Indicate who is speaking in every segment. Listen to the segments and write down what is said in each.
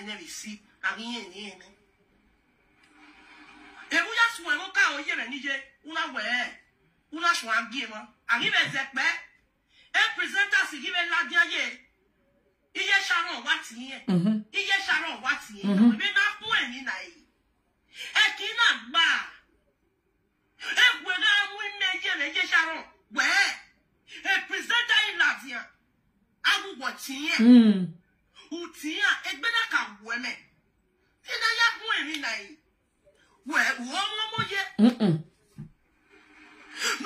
Speaker 1: never see. Again, e uya suwe mo ka oye re nije una we una swan game arrive zekpe e presenter si give la dia ye iye Sharon wati ye iye Sharon wati ye be na fun eni na yi e ki na gba e gwe na mu meje re iye Sharon we e presenter in la dia awu wati ye utia e gbe na ka we me ina ya fun eni na yi. Well, one ye. No,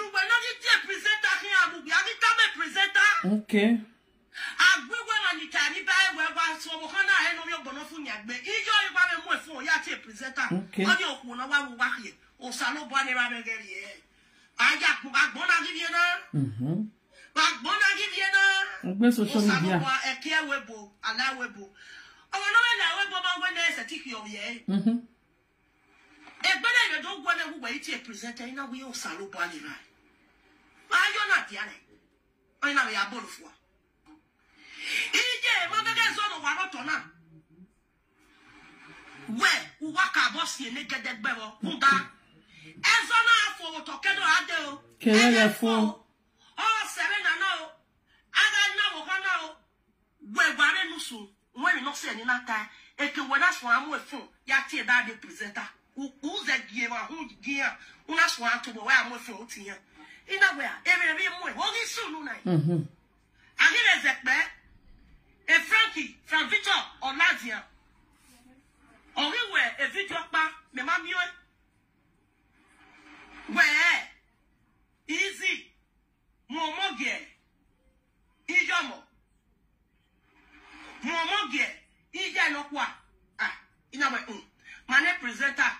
Speaker 1: we're not a presenter here. We are a presenter.
Speaker 2: Okay.
Speaker 1: I will when you can buy where so Hana and your Bonofunia. But if you have a more for your presenter, okay. On your phone, I will walk here. Or Salo Bonnie Ramagari. I got Bona Giviana. But Bona Giviana. Social media. A care webo, allowable. Oh, no, when there's a ticket of ye. Don't go to wait to present in a wheel salo body right. Why you're not Yanni? I know you're both for. Mother gets on a warotona. Where Waka Bossy naked that bevel, Buddha. As on our for Tokedo Ado, can for all 7 and no. I don't know. Where Barenusu, when you're not saying that time, it can when that's why I'm with phone. Yati that the presenter. Who's that gear? Who gear? Who that's one to the way I'm with you here. In a way, every more. What is soon night? I hear that man. A Frankie from Victor or Nadia. Or we were a Victor back, me mammy. Where? Easy. Momoge. Ijomo. Momoge. Ija no kwa. Ah, in a way. My name presenter.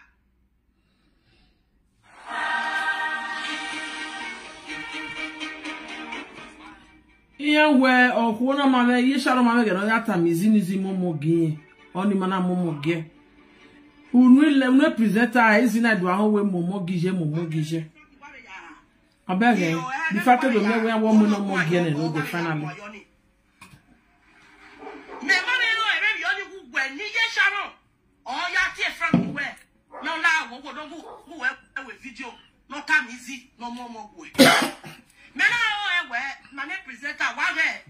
Speaker 2: Iya we okuona mame yisharo mame gero yata mizinizi momogie oni mana momogie unwe presenter izina do ahun we momogije abege the fact that me we awon mo no mogie ne no the final
Speaker 1: Me mama no e be yo ni gugwe ni yisharo oh ya tie from where no la wo don't go we video no time easy no more go me na my name presenter wa re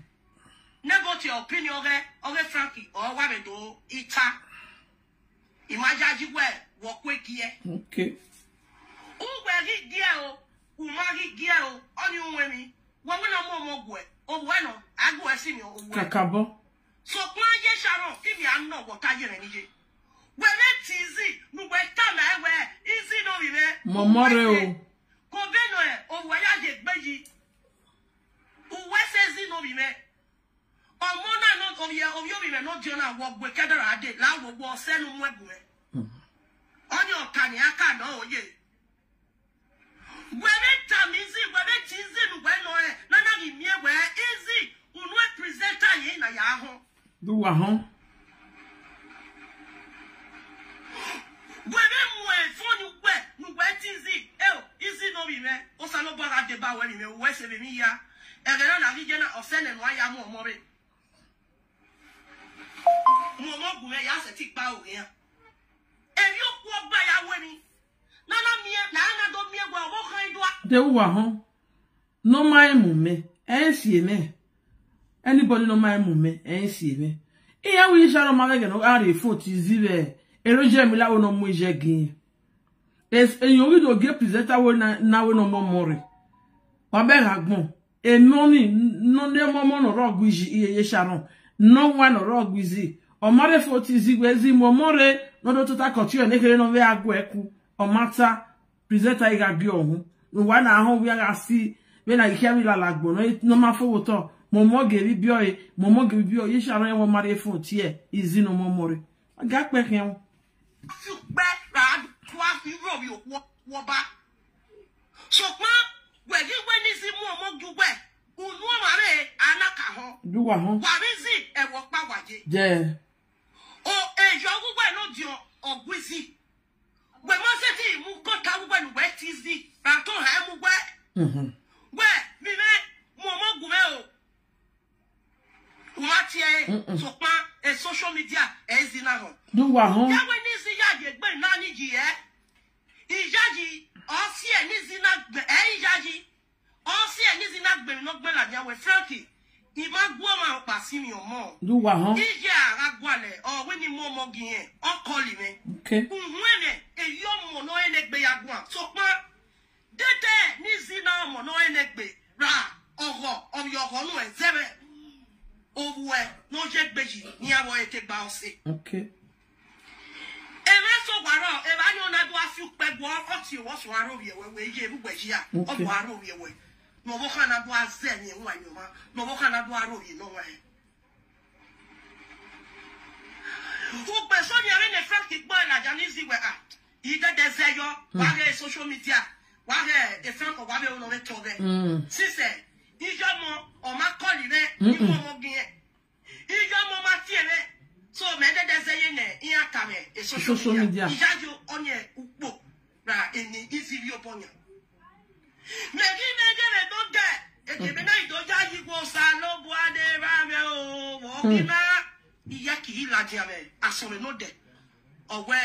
Speaker 1: never your opinion or Frankie or wa be do ita imagine where work we gie
Speaker 2: okay
Speaker 1: u we ri gie o u ma ri gie o oni unwe mi wo we no more go o we no agbo esi mi o we
Speaker 2: kakabo
Speaker 1: so kwa ye Sharon if you am no what aye ni je we let easy no we time e we easy no we be
Speaker 2: momore o
Speaker 1: ko be no e o we ya je gbeji uwe sezi no bi me omona no obi bi me no diona wo gbe kedara ade la wo gbo senu mu ebu e oni otani aka no oye wele tamizi wele tizi nu we no e na na gi mie we easy unu presenter ye na ya ho
Speaker 2: do wa ho
Speaker 1: wele mu e fonu gbe nu we tizi easy no bi me o sa no bara de ba we mi me we se be mi ya egera na gije na osene no aya mo mo be mo mo gu ya se ti pa o yan ebi o ku ogba ya we ni na mie na do mie gwa wo kan do
Speaker 2: de wa ho no mai mume ensie me anybody no mai mume ensie me iya wi sharo ma ge no are foti zibe eroje mi la wo no mu je gin es enyo wi do ge presenter wo na wo no mo more wa be ragbon enoni no de momo no rogwizi iye Sharon no one no rogwizi o mare foti zigwezi mo more no do tota kotu ne kere no we agu eku o mata presenter iga bi ohun no wa na ahun we ga si we na ihe mi lalagbo no ma fowo to momo geri bi oye momo geri bi oye Sharon e wo mare foti e izi no mo more ga pe kian
Speaker 1: fi pe ra kwa fi ro bi wo ba so pa we ni si mu omo gugbe unu mare anaka ho
Speaker 2: duwa ho
Speaker 1: warizi e wo pa waje
Speaker 2: je
Speaker 1: o ejo gugbe no di ogwizi we mo se ti mu ko ta gugbe nu we tizi ba to ha mu gbe we mi me mo mo gube o Umatie so pa e social media e zina ho.
Speaker 2: Do wa ho.
Speaker 1: Ya we ni si ya je gbe na ni ji e. Ijaji o si e ni zina gbe e ijaji. O si e ni zina gbe no gbe la dia we Frankie. Ima gwo ma pa si mi o mo.
Speaker 2: Do wa ho.
Speaker 1: Ije ara gwale o we ni mo mo gien o call me.
Speaker 2: Okay.
Speaker 1: Unwene e yo mo no ene gbe ya gwa. So pa dede ni zina mo no ene gbe ra ogo o yo ho no e zebe. Owe no je gbeji ni awo ete gba ose.
Speaker 2: Okay.
Speaker 1: Eme so gwaro e ba yo na do afi pegbo o ti wo so aro ye we je bu gbeji a o bo aro ye we no bo kana do aze ni nwa nyoma no bo kana do aro ye no wa he o pe so ni are ne frank gbo la janizi we a ide de zeyo wa ge social media wa ge e frank wa be o no we toge si se ijomo o ma call re ni mo gien ijomo ma tiere so me de zeye ne iya kame e social media ijajo onye ukpo ra eni isiri oponya me gi me je me do de e be na idoja yi go sa lo bu ade ra me o wo kina iya ki ilaji ame asore no de owe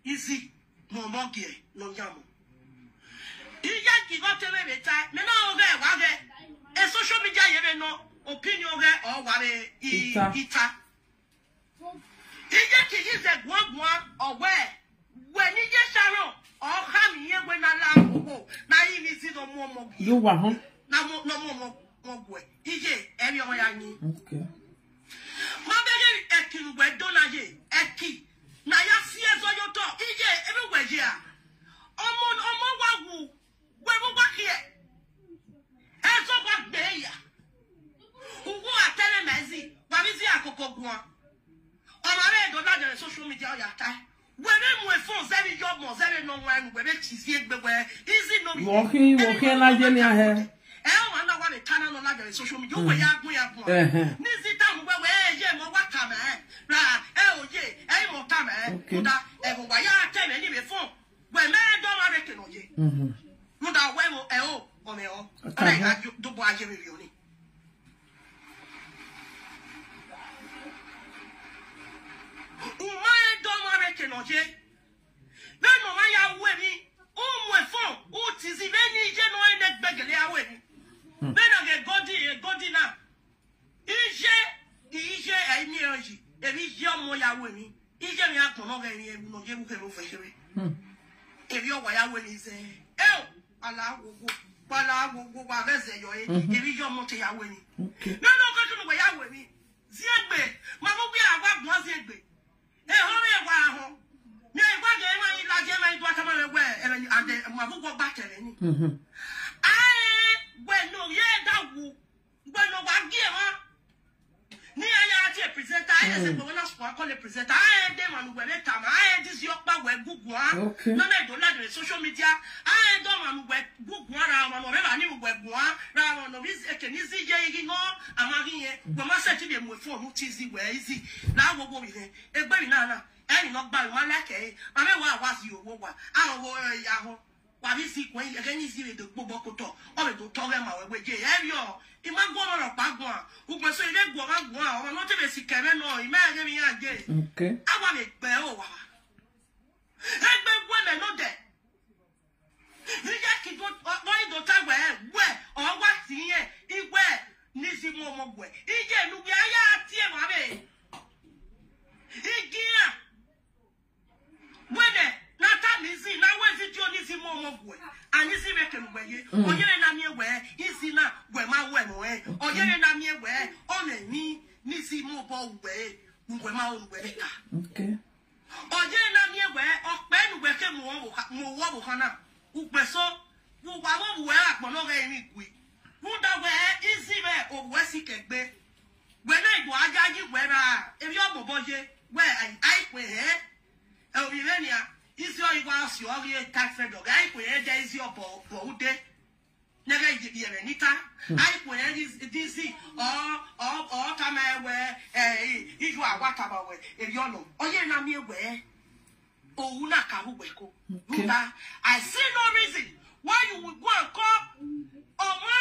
Speaker 1: isi mo mo gie no yamo iya ki go tere be ta me na o ge wa ge e social media yere no opinion ge o wa be ita ije ki yi ze gwagwa owe we ni je Sharon o ha mi ye we na la ko na yi ni si no mo mo
Speaker 2: Do wa ho.
Speaker 1: na mo no mo gwe ije eri o ya ni.
Speaker 2: Okay.
Speaker 1: Ma be ekin gwe do na je eki na ya si ezo yo to ije ebe gwe je a omo wagu gwe bu gwa kie ezo gwa gbe ya ugu atele mezi wa bi si akoko gwa Amare do la de social media ya ta. We be mu e phone zeri job mo zeri no wa nu we be chisi egbe we. Easy no.
Speaker 2: Walking la je ni ahe.
Speaker 1: O ma na wa be tana no la de social media we ya gun. Ni si ta mu we je mo wa ka me. Ra o je e mo ta me. Nda e bo wa ya te me ni be phone. We me do ma be ke no je. Nda we mo o me o. Ala ga do bo aje me bi oni. Umae domo reke noje. Be no ma ya we mi. O mo fon, o ti si be ni je no ene gbegele awe ni. Be na ge godi na. Ije ai mi oji. E bi je omo ya we mi. Ije mi akon no ge ni ebu no je bu ke lo fe sere. E bi o wa ya we ni se. Ala gogo. Pala gogo wa reze yo e. E bi je omo te ya we ni. No ko tu no ya we mi. Ziegbe, ma mo bi agwa gbon ziegbe. E hore wa ho. Me gwa ge ma ila je ma idwa kama we ande ma bugo gba tere ni. We no ye da wu. We no wa gi ha. Ni aya ti presenter aya se gbo na so call the presenter aya de ma no we ta ma aya dis yo pa we gugu ha. No me do la de social media aya do ma no we gugu ra ma no be ba ni we gugu ha ra ma no bi e ke ni si je yi ngo amagi ye we ma se ti de mo phone mu ti zi we easy na wo wo bi e gbe mi na ẹni no gba ma leke ma me wa si owo wa awon wo ya ho wa bi si kun e ke ni si re do gbogbo ko to o be to to re ma we je e ri o i ma gbo ro pa gun a ugbo so ile gbo ma gun a o no te be si kere no i ma re mi ya je
Speaker 2: okay
Speaker 1: awa le gbe o wa egbe gbo me no de ni je ki do do ta we o wa si yen igwe ni si mo gwe ije nu bi aya ti e ma be igia wede na ta nisi na we ti oni si mo gwe ani si be ke gwe ye oyere na mi egwe isi na gwe ma we no e oyere na mi egwe o na ni si mo bo gwe ma o gwe ka
Speaker 2: okay
Speaker 1: oyere na mi egwe o pe nu gwe ke mo wo bo kana ugbe so wo wa bo we apon lo re mi gwe mu da we isi be o we si kegbe gwe na igbo ajaji gwe ra ebi o bobo je we ai pe e obi menia isi o igwa asi o ri tax dog ai pe e je isi o bo ude nega ijibi ere nita ai pe e disi o kama we iju agwata ba we ebi ono oye na mi egwe owu na ka hu ko nta I see no reason why you would go and call Oma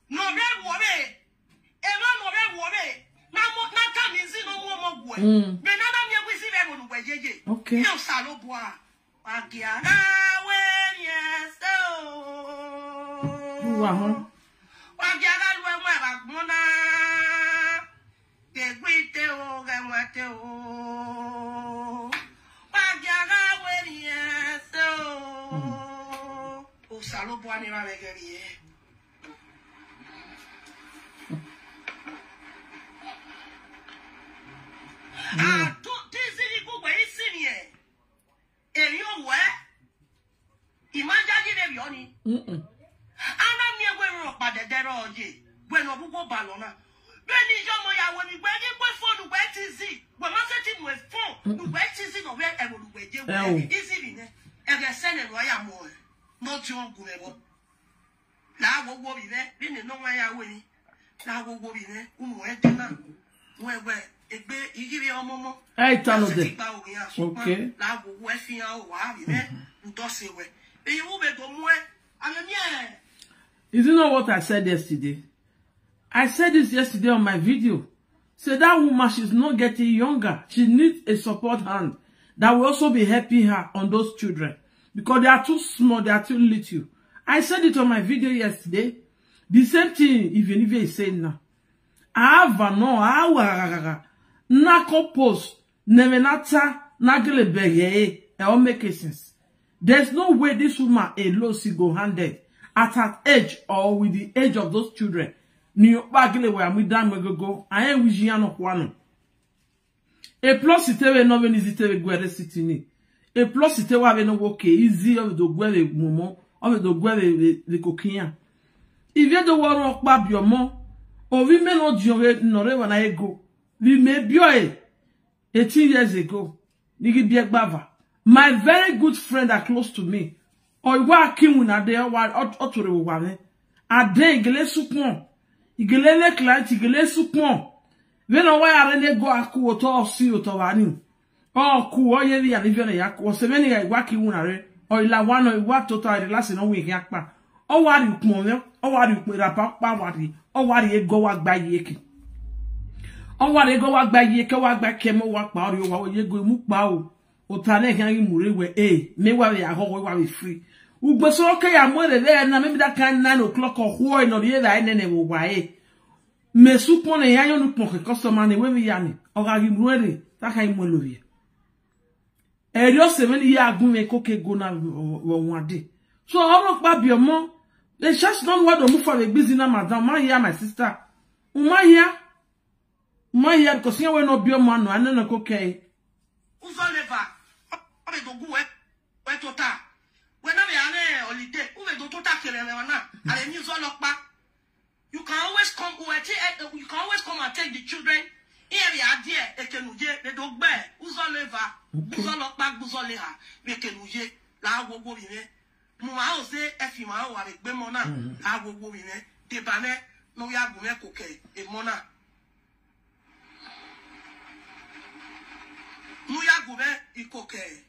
Speaker 1: no be worry
Speaker 2: Okay. Wow. Okay. Is it not what I said yesterday? I said this yesterday on my video. So that woman, she's not getting younger. She needs a support hand that will also be helping her on those children. Because they are too small, they are too little. I said it on my video yesterday. The same thing, even if you say now. Nako post, nevenata, nagele beye, it all make sense. There's no way this woman alone single-handed at her age or with the age of those children. Ni bagile we amida go. I ain't wishing no kwano. A plus itewe no venizitewe gwere sitini. A plus itewe ave no woke easy of the gwere momo of the gwere the coquilla. If you do war rock bab your mo, or we may not jure nore when I go. We may be 18 years ago. Nigi biek bava. My very good friend are close to me. Or wa kimu na de wa otore wane. Ade igele supon. Igele le client igele supon. When o wa arene go aku oto osi oto wani. O ku o ye ri alivio na yakwo. Se meni ga wa kimu na re. O ila one o wa total relax no we yakpa. O wa ri upon me. O wa ri upon rapa pa wari. O wa ri ego wa gba yeke. O wa ri ego wa gba yeke wa gba kemo wa pa ori wa yego mu pa o. Otane kan imure we me wa we aho we wa we free. Ugbeso okay ya mo le na maybe that kind 9 o'clock or who no the that nene wo wa me supon e yan no pon ke customer ne we mi ya ni o ga imure that kind mo lo ye. Erio 7 year agun me koke go na won ade. So oro pa bi omo the church don't want to move for the business madam ma here my sister. Ma here because you we no bi omo no ane no koke.
Speaker 1: Uzoleva obe do gu we tota when we are holiday we do tota kelele wana ale ni zolokpa you can always come and take the children here we are there ekenuje they do gbe uzoleva uzolokpa uzoleha we kenuje la gogo bi me mo ma o se efi ma o wa be gbe mo na la gogo bi me de ba me no ya gu me koke e mo na Nuya gube ikoke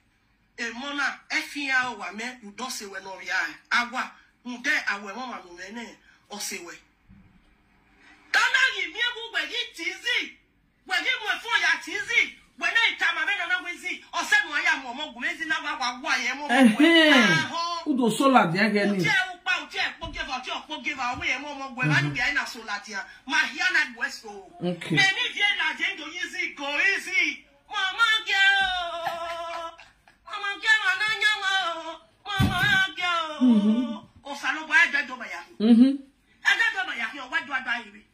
Speaker 1: e mona efia o wa me udo sewe no ya agwa nde awe mama no ne o sewe tana yi mi egugbe yi tizi we gi mo fo ya tizi we na itama me na wezi o se no ya mo mo gumezi na gwa ye mo udo sola de ge ni na sola dia ma hia na weso okay me ni vie na je ndo yizi go easy Mama girl, o salo boy do ba ya. Ada do ba ya ki o wa do iri.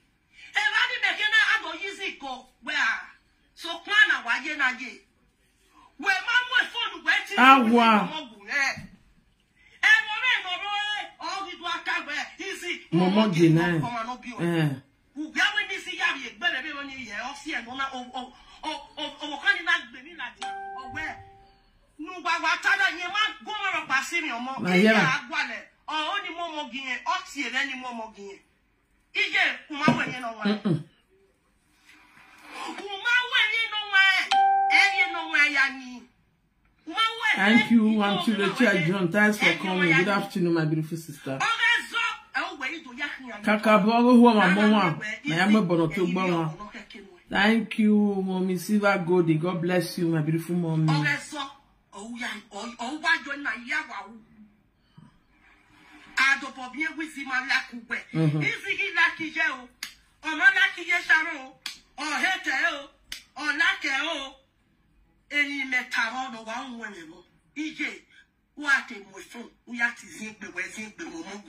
Speaker 1: E wa di be ke na ado yizi ko we a. So plan na wa ye na ye. We ma mo phone we ti. Awa. E mo me no ro o gi do aka we yizi. Momo gi na. U ga we ni si ya bi egbe le be ni ye o si e no na o kani na gbe mi lati o we nu gbagba tada yen ma go ro pa si mi omo e ya agwale o ni mo mo gin o ti e ni mo mo gin ije kuma we yen no wa kuma we yen no wa e yen no wa ya ni kuma we thank you Auntie Rachel John, thanks for coming. Good afternoon my beautiful sister. O re zo e o we do ya
Speaker 2: Kakabogo who my mama. I am a bono. Thank you, Mommy Silver Goldie. God bless you, my beautiful mommy.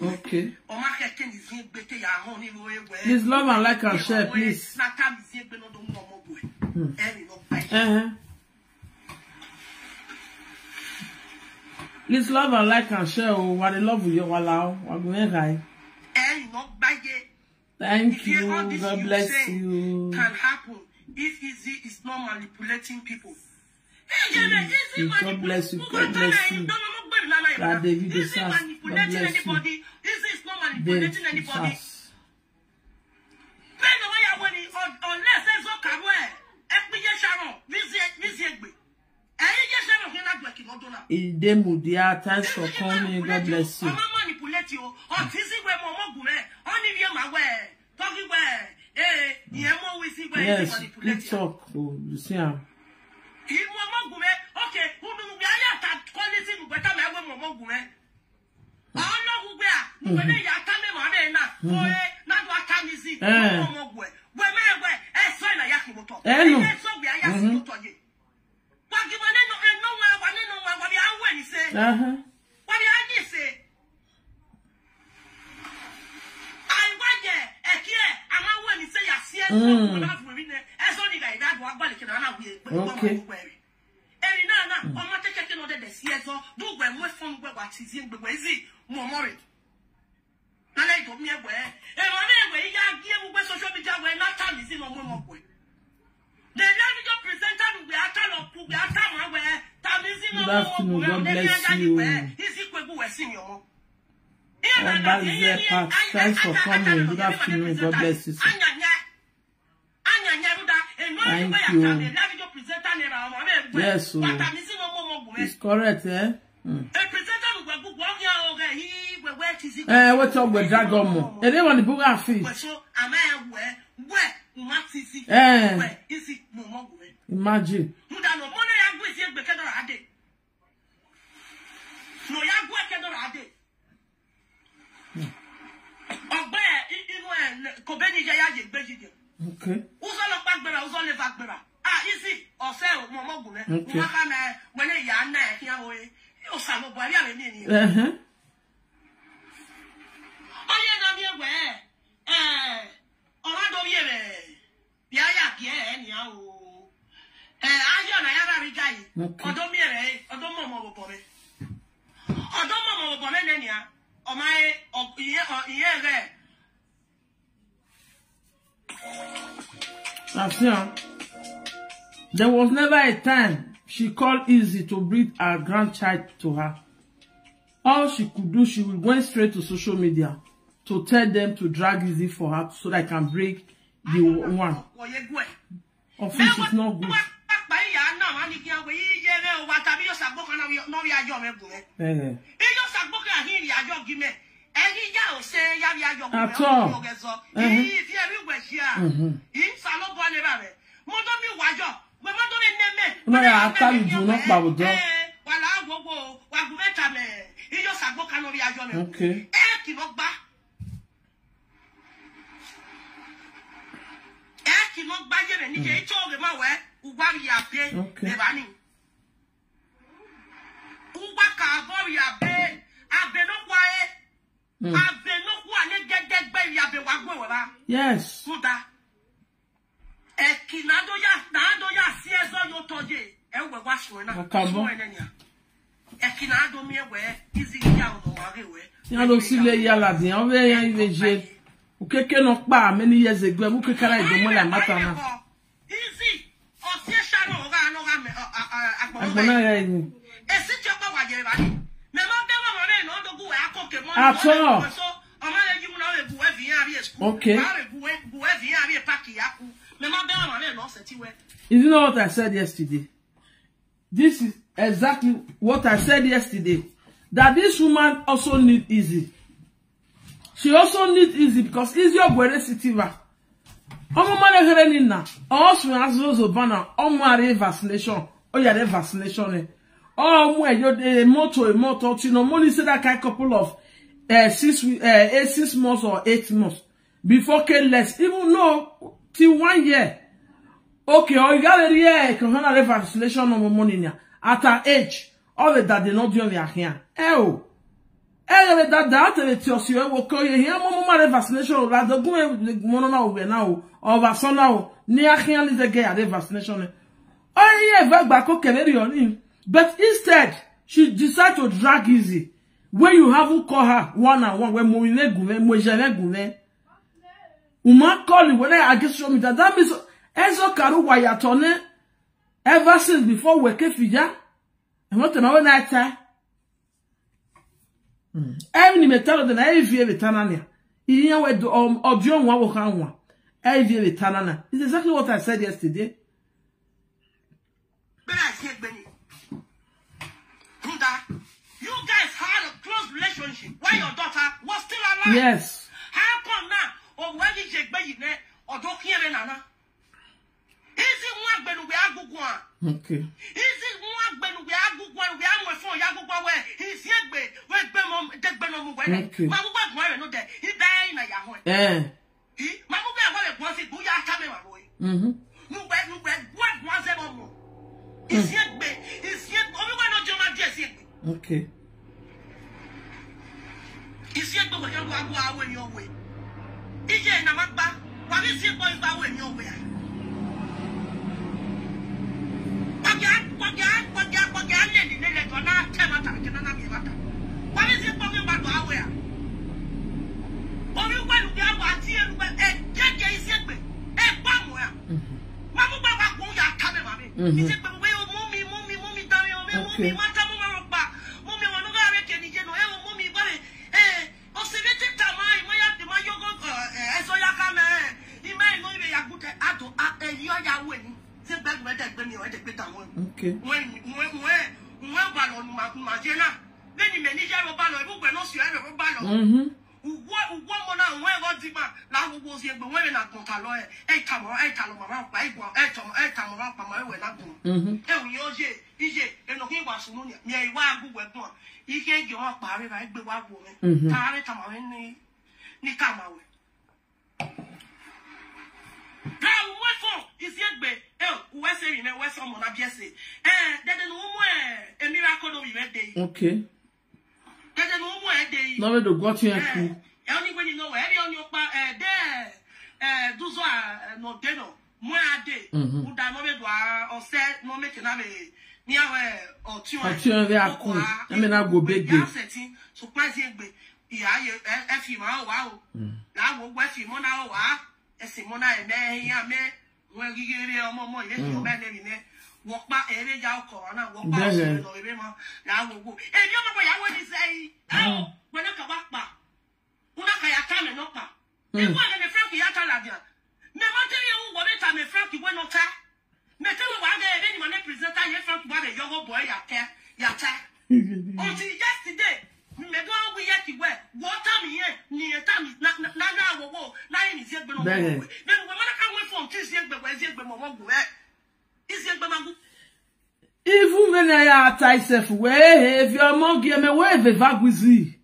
Speaker 2: Okay. Please love and like and share, please. Please love and like and share. Oh, what I love you, Wahala. Thank you. God bless you.
Speaker 1: Can happen if easy is not manipulating people.
Speaker 2: God bless you. God bless you. God David the Sass. God bless you.
Speaker 1: This is not manipulating anybody. Unless there's no Kabwe, Sharon,
Speaker 2: Idemudia, thanks for coming. God bless you.
Speaker 1: Manipulate you. On Tizi where Momo only my way. Talking where,
Speaker 2: yes, please talk. You see,
Speaker 1: okay, who do we are quality better than Momo Gume? I know who we are. When they are coming, not what time is it? Momo Gue. Where sign a Yakimoto. And so we are Yakimoto. What you want to know? And no one what you are when you say. What do you say? I want there. I'm not when you say I see it. As only that one body can be. Every now, I'm not taking on the CSO. Do when we phone where what is in the way. More. And I told me where. And whenever you give away social media, where not time is in a moment. The radio presenter will be a ton of poop, a time where time is in a moment. God bless you. Is equal to a senior.
Speaker 2: Thanks for coming. Good afternoon. God bless you. Thank you. Yes, so it's correct, eh? What's up with Dragon? And they want to book our feet. Imagine. Okay.
Speaker 1: Easy or sell Momo. Okay. When they are not here, you some of what I mean. Oh, yeah, where? Orlando, yeah, anyhow. I have a guy. Or don't be a Momo Bobby. Or don't Momo Bobby, or my year.
Speaker 2: There was never a time she called Easy to bring her grandchild to her. All she could do, she went straight to social media to tell them to drag Easy for her so that I can break the one. Of which is not good. At all. No, I tell you, do not bow down. Okay. Yes. Many years ago, at all. Okay. You know what I said yesterday? This is exactly what I said yesterday. That this woman also needs Easy. She also needs easy because easy of where city va. Mama here ni na. Also as those bana. Mare vaccination. Oh yeah, the vaccination. Oh mo a motor. You know, money say that kind couple of 6 months or 8 months before less. Even no till 1 year. Okay, or you got a year. Can have a vaccination no money at her age. All that they not doing their here. Oh. That you will call you here, Mama vaccination, like the Monona now, or Vasona, near here is a gay at the vaccination. Oh, yeah, back on him. But instead, she decided to drag easy. When you haven't call her one on one, when Moine, Uma call you when I just show me that means Enzo Karu Wayatone ever since before we came fija. And what am I when I tell? Every metal than I view the Tanania. Here we do John Wawakan. I view the Tanana. It's exactly what I said yesterday.
Speaker 1: But I said, Benny, you guys had a close relationship while your daughter was still alive.
Speaker 2: Yes.
Speaker 1: How come now? Or when did you buy it or don't hear Nana? Is it one Ben we are good?
Speaker 2: Okay.
Speaker 1: Is it one Ben we are good one? We are for Yaguba where he's yet be where Benum, dead Benum, where Mamuba, where no day, he died in a Yahoo. Eh. Mamuba, where was it? Who are coming away? No, what was ever more? Is yet be, is yet, everyone not your dress yet.
Speaker 2: Okay.
Speaker 1: Is yet, but when you go away your way. Is yet, Namaba, what is your boy bow in your way? What is it talking about our way? Only when we are here, and get is yet me, and Bamwell. Mamma won't have come at me. He said, but we will mummy, Daniel, mummy, Matamaba, mummy, one of our reckon, you know, mummy, but oscillated time, my yoga, as I come, he may know me a good at a yoga winning.
Speaker 2: Okay.
Speaker 1: When Ballon Magena, then you manage a ballon, when no see a ballon. What woman, where was the man? Now was here, but when I got a lawyer, a come around by my way. Oh, you're and he was money. Yea, why good weapon? He can't go up by right the white woman. Tare Tamarin Nikamawe. Now, what for? Is yet be West in a West someone I just say. Then no more a miracle of your day.
Speaker 2: Okay.
Speaker 1: Then no more a day.
Speaker 2: Now we got here.
Speaker 1: Only when you know every on your there. Those are no deno. More a day. Would I know or said no making a near or two. I
Speaker 2: mean, I'll go big.
Speaker 1: Surprising. Yeah, if you are wow. Now, what you want now? Simona and me, when you get your mama, yes, your man in there. Walk back every young corner, walk back. Now we'll go. And you know what I want to say? Oh, when I come back, Unaka come and not back. You want a Frankie Ataladia. Me tell you what time a Frankie went not that. Me tell you why anyone present a Frank by a young boy yata. Until yesterday. Me go we yet where what time here near time is not now go nine is yet below. Then when I come with from this year, but where's yet be more is yet be
Speaker 2: even when I are myself, where if your mom give me where the vaguizi.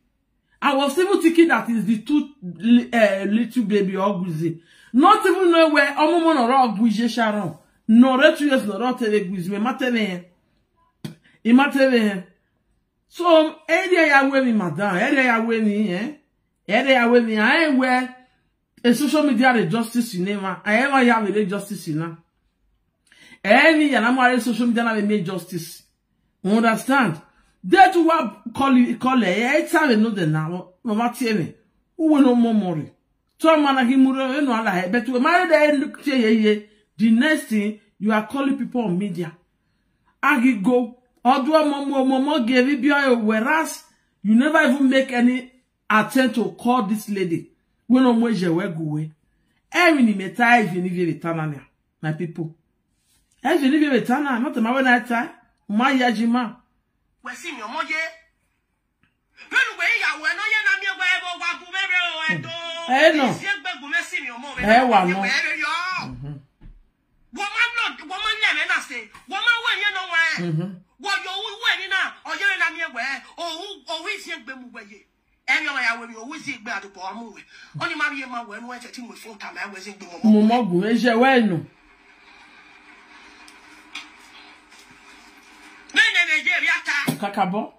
Speaker 2: I was even thinking that is the two little baby oguzi. Not even know where Omomon or Oguzi Sharon. No, 2 years no not teleguizi, me mateme. Imateme. So, area ya we me madam, area ya we me, area ya we me, I ain't where a social media the justice in name, I ever have a justice in now. Any and I'm social media have made justice. You understand? That what call it, time know the now, Mama Tieme, who will no more money. So man, he muro no ala, but we married the look the next thing you are calling people on media. I go. Whereas you never even make any attempt to call this lady. We no more je we go we. Every ni meta even if you return my people. Even if you return not my when I try. My yajima. We see me omoje. When we ya we no ye na me we bo wa bu bebe o Eh no. Eh wa no.
Speaker 1: Woman never na say. Woman when you know where. What you when na or you na me where or we see gbemu where. Anyway, I will always see bad to bomb movie. Only my man when we're chatting with full time I was in the
Speaker 2: Momogu, is your way no. Kakabo.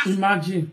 Speaker 2: Imagine.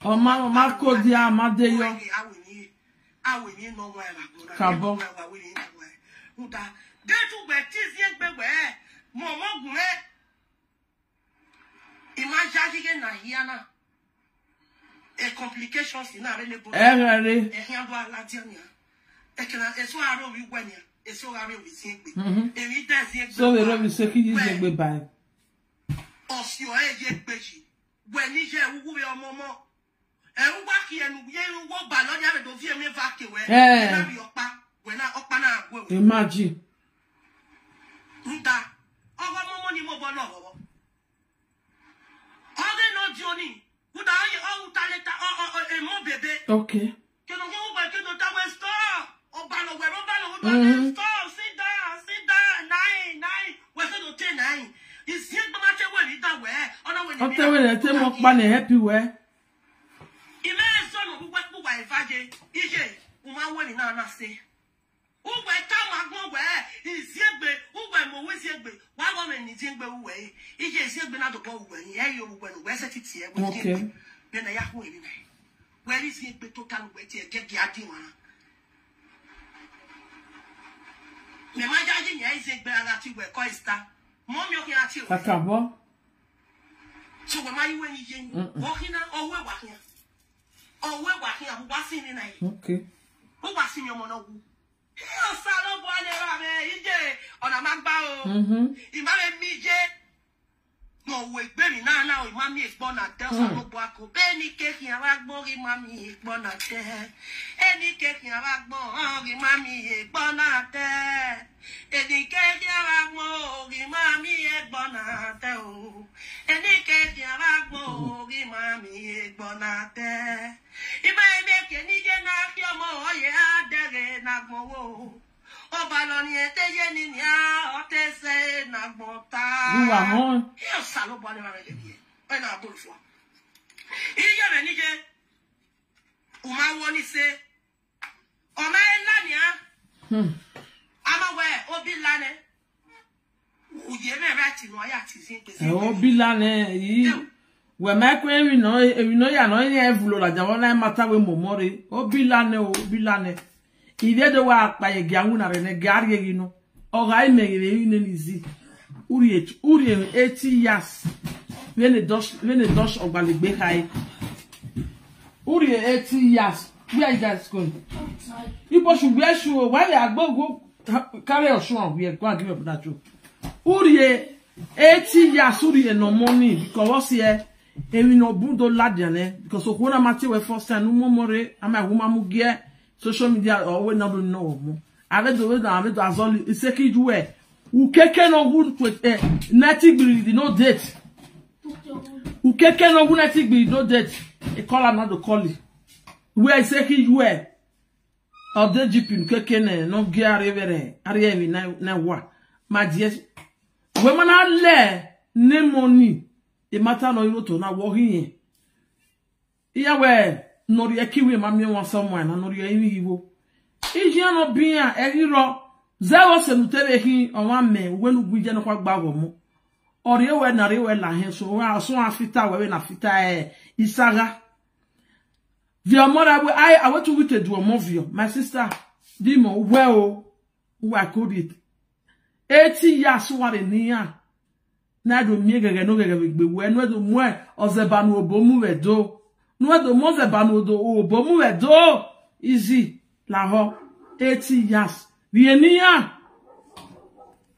Speaker 2: Marco di Amadeyo. Cabo. Complications in our so we don't say he by.
Speaker 1: When you hear who we are, Momo, and wacky and you walk by, not having to fear me vacuum. When I open up,
Speaker 2: imagine.
Speaker 1: Ruta, our money mobile. All they know, Johnny, who are you all talent or more baby?
Speaker 2: Okay.
Speaker 1: Can you go back to the tower store? Or Bano, where Obano, store, sit down, 9, we're going to 9. Is here no matter when it that way, or when
Speaker 2: I tell you, money happy way.
Speaker 1: Imagine who went to my father, EJ, who my one in our say. Who by time I go where is here, who by more with here, why woman is in the way? EJ is here, but not the ball when you when where's it here? Okay. Then I have waiting. Where is he? But total wait here, get the idea. The my judging is a better that you were quite star. Mom, you at you.
Speaker 2: Acabou.
Speaker 1: So, when I went in, walking out, or we're walking. Or we're walking, who was in the night. Okay. Who was in your mono? Oh, Salo, on a magbow. If I me, no, wait, Benny, now, Mammy is born at Delta, Benny cake in a ragboy, Mammy is born at there. Any cake in a ragboy, Mammy is born at there. Any cake in a ragboy, Mammy is born at there. Any cake in a ragboy, Mammy is born at there. If I make any get your more, yeah, there is not more. Oh, Baloni, Tayani, or Tessay, Nabota.
Speaker 2: You are home.
Speaker 1: Here's Salo Bonner. When I put for. Here you are, Nige. Uma woni say. O my lania. I'm aware, Obilane. Uye me rati no ya ti sin pese.
Speaker 2: Obilane. We make we know ya no yen evulo la jawo na mata we momore. Obilane. Ile de wa pa ye gianwu na rene gari ye no. O ga imegere yin nizi. Uri 80 years. When the dosh ogbalegbe kai. Uri 80 years. Where you guys going? People should wear shoe. Why they are go carry your shoe on? We go and give up that shoe. Uri 80 years. Uri no money because what's here? Emi no bundo ladiane because so when I'm we first time no more. I'm a woman mu gear. Social media or we not know. Avec the way that I'm to azoli. It's a kid way. U keke no good with native breed no date. U keke no good native breed no date. A call another call it. Where is a kid way? Ode jipin kekene no giare vere ariemi na wa ma die we mana le ne money e mata no yoto na wo hin iya we no ri ekiwe ma mi won someone na no ri yin iwo iji no bia ehiro zewo se nutebe hin onwa me we nu guje no kwa gba wo mo ori ewe na ri we la hin so wa so afita we na fita isaga. Via mother, I want to with a do a movie. My sister, Dimo, well, who I could it. 80 years, what in here. Now do me again, no, when we do more of the banu bomu do. No, the most banu do, bomu do. Easy, Laho, 80 years. Vienia.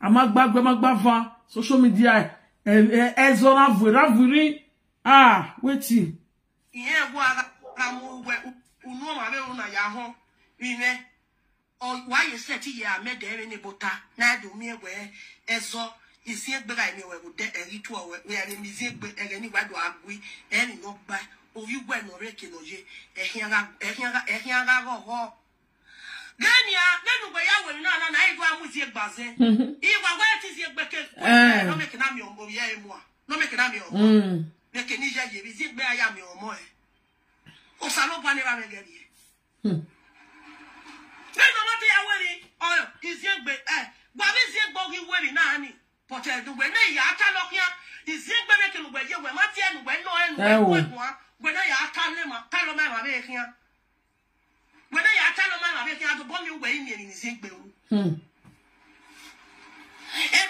Speaker 2: Amagba, social media, Ezora, Vuri. Ah, waiting.
Speaker 1: Yeah, what? Uno ma be una ya ho ime o wa ye set ya me de ni bota na do mi egbe ezo isi egbe ga mi we de eri to we ya mi zi egbe ere ni wa do agui eni no ba o wi gbe no re ke no je ehia ga ho gania nenu gbe ya we na igu amu zi egbaze iwa wa ti zi egbe ke no me ke na mi o ya emu a no me ke na mi o me ke ni je ye zi egbe aya mi o mo o salo bani ba me gari no mate ya weri o iziegbe gba bi ziegbe ogi weri na ani but do we na ya ata lokia iziegbe me ke no gbe ye we mate enu gbe no enu gbe na ya ata le ma ta lo ma be kian gbe na ya ata lo ma be kian to bo mi we ni ni iziegbe o e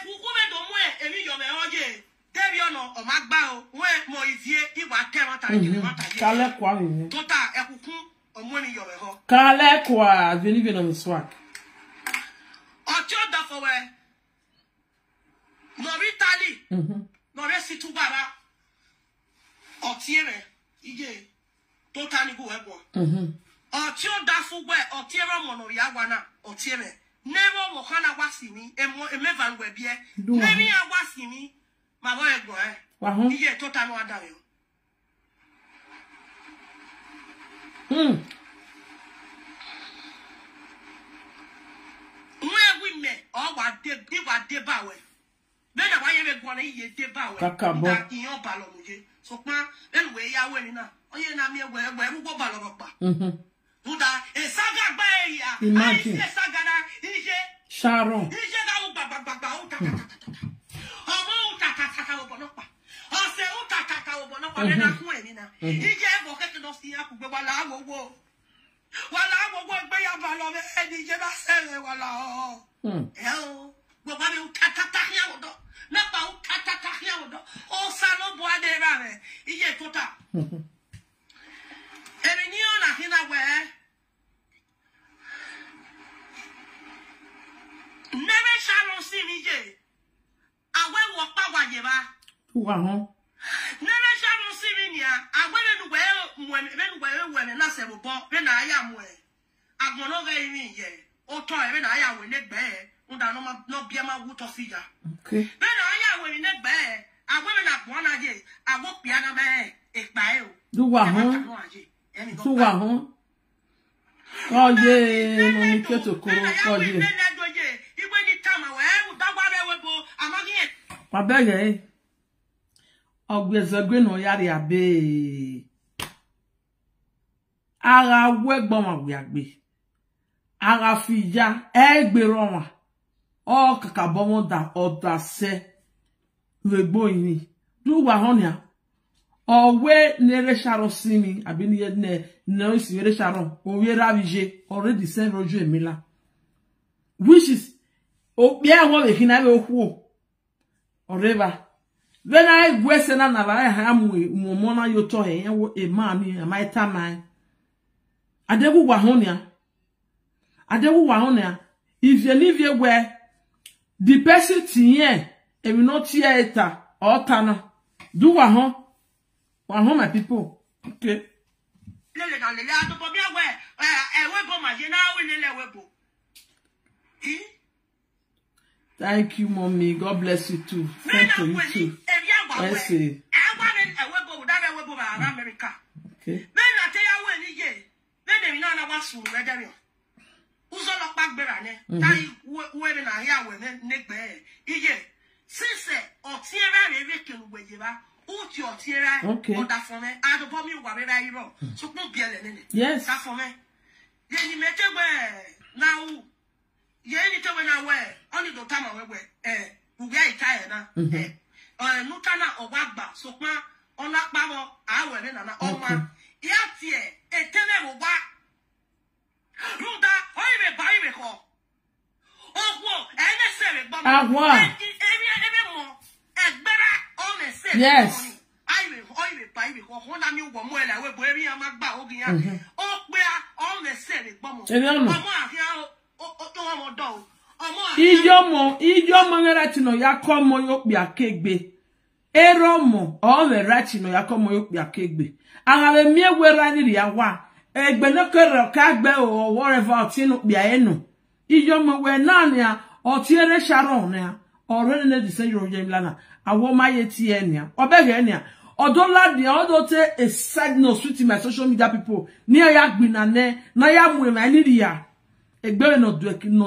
Speaker 1: ku ku me do mu emi yo me oje Debi ono o magba o we mo izie iwa te mata ni mata ye kale kwa mi tota ekukun omoni yo me ho kale kwa
Speaker 2: veni no miswak
Speaker 1: o ti o da fo we no ritali no re situ baba o ti ere ije tota ni go ebo o ti o da fo we o ti ere mo no ya gwa na o ti ere never wo kana wasimi emeva ngwe bie nemi ya wasimi ma boy go
Speaker 2: Wahon.
Speaker 1: Iye total no ada yo. We me o wa de ba we. Be na wa ye be go na iye de ba we.
Speaker 2: Kakabo.
Speaker 1: Da iyan ba lo muje. So pa en we ya we ni na. Oye na mi we go ba lo pa. Uda e saga gba e ya.
Speaker 2: Imagine.
Speaker 1: Ai saga na ije.
Speaker 2: Sharon.
Speaker 1: Ije ga u ba u ta. Omo ta obonopa. Ose u ta obonopa le na ku eni na. Ije ebo ke no si aku gbe wala awowo. Wala awowo gbe ya ba lo be eni je ba sele wala o. O gbo ni u ta ya odo. Na ba u ta ya odo. O sa no bo ade ra re. Ije to ta. Emi ni o na hina we. Nebe Sharon si mi je. Awe wo pa wa je ba.
Speaker 2: Wahon.
Speaker 1: Nebe Sharon si mi nia. Awe we na se bo be na aya mu e. Agbono ga yin ye. O to e be na aya we ne gbe e. Unda no bia ma wu to fija.
Speaker 2: Okay.
Speaker 1: Be na aya we ne gbe e. Awe me na gbon na je. Awo pia na be e pa e o.
Speaker 2: Du wahon. Du wahon. Oye, no mi keto koro oye. Abege ogbezegbe no yari abe ara wegbon wa wi agbe ara fija egbero wa o kakabo mo da odase wegbo yin du wa honia owe nere Sharon simi abi ni ne no si nere Sharon o we ravije already send roju emila which is o bia wo be kina be oku oreva when I gwese na na ba ha mu mo na yoto he e man ni my time adewu wa honia if you live here where the person here e will not theater or tana do wa hon my people okay
Speaker 1: lele na lele ato bo bia we webo ma je na we lele webo
Speaker 2: Thank you, mommy. God bless you too. Thank you too. Let's see.
Speaker 1: America.
Speaker 2: Okay.
Speaker 1: Uzolo Bagberane, Tai women are here when neck bear. Iye, since or Tierra Revikin with you, Ut your Tierra, or that for me, I don't bomb you whatever I wrote. So no be in it.
Speaker 2: Yes,
Speaker 1: that for me. Then you met away now. You ain't when I wear only the time I wear, who get tired, Nutana or Wagba, so on that babo, I wear in an oma. Yatie, a tenable wa. Ruda, I buy me call. Oh, whoa, and I said it, but every more, and better on a set. Yes, I will buy me call. When I knew one more, I will bury a magba, oh, we are on the set, bomb. Ijomo
Speaker 2: ngeratino yakomo yokbia kegbe. Eromo o ngeratino yakomo yokbia kegbe. Agabe miewera ni ya wa. Egbe no kero kagbe o whatever otino bia enu. Ijomo we nania otiere Sharon ya. Already ne dise Yoruba lana. Awoma yeti enia. Obege enia. Odola dia odote a side no sweet my social media people. Near yagbina ne na ya muema ni ya. Egbe no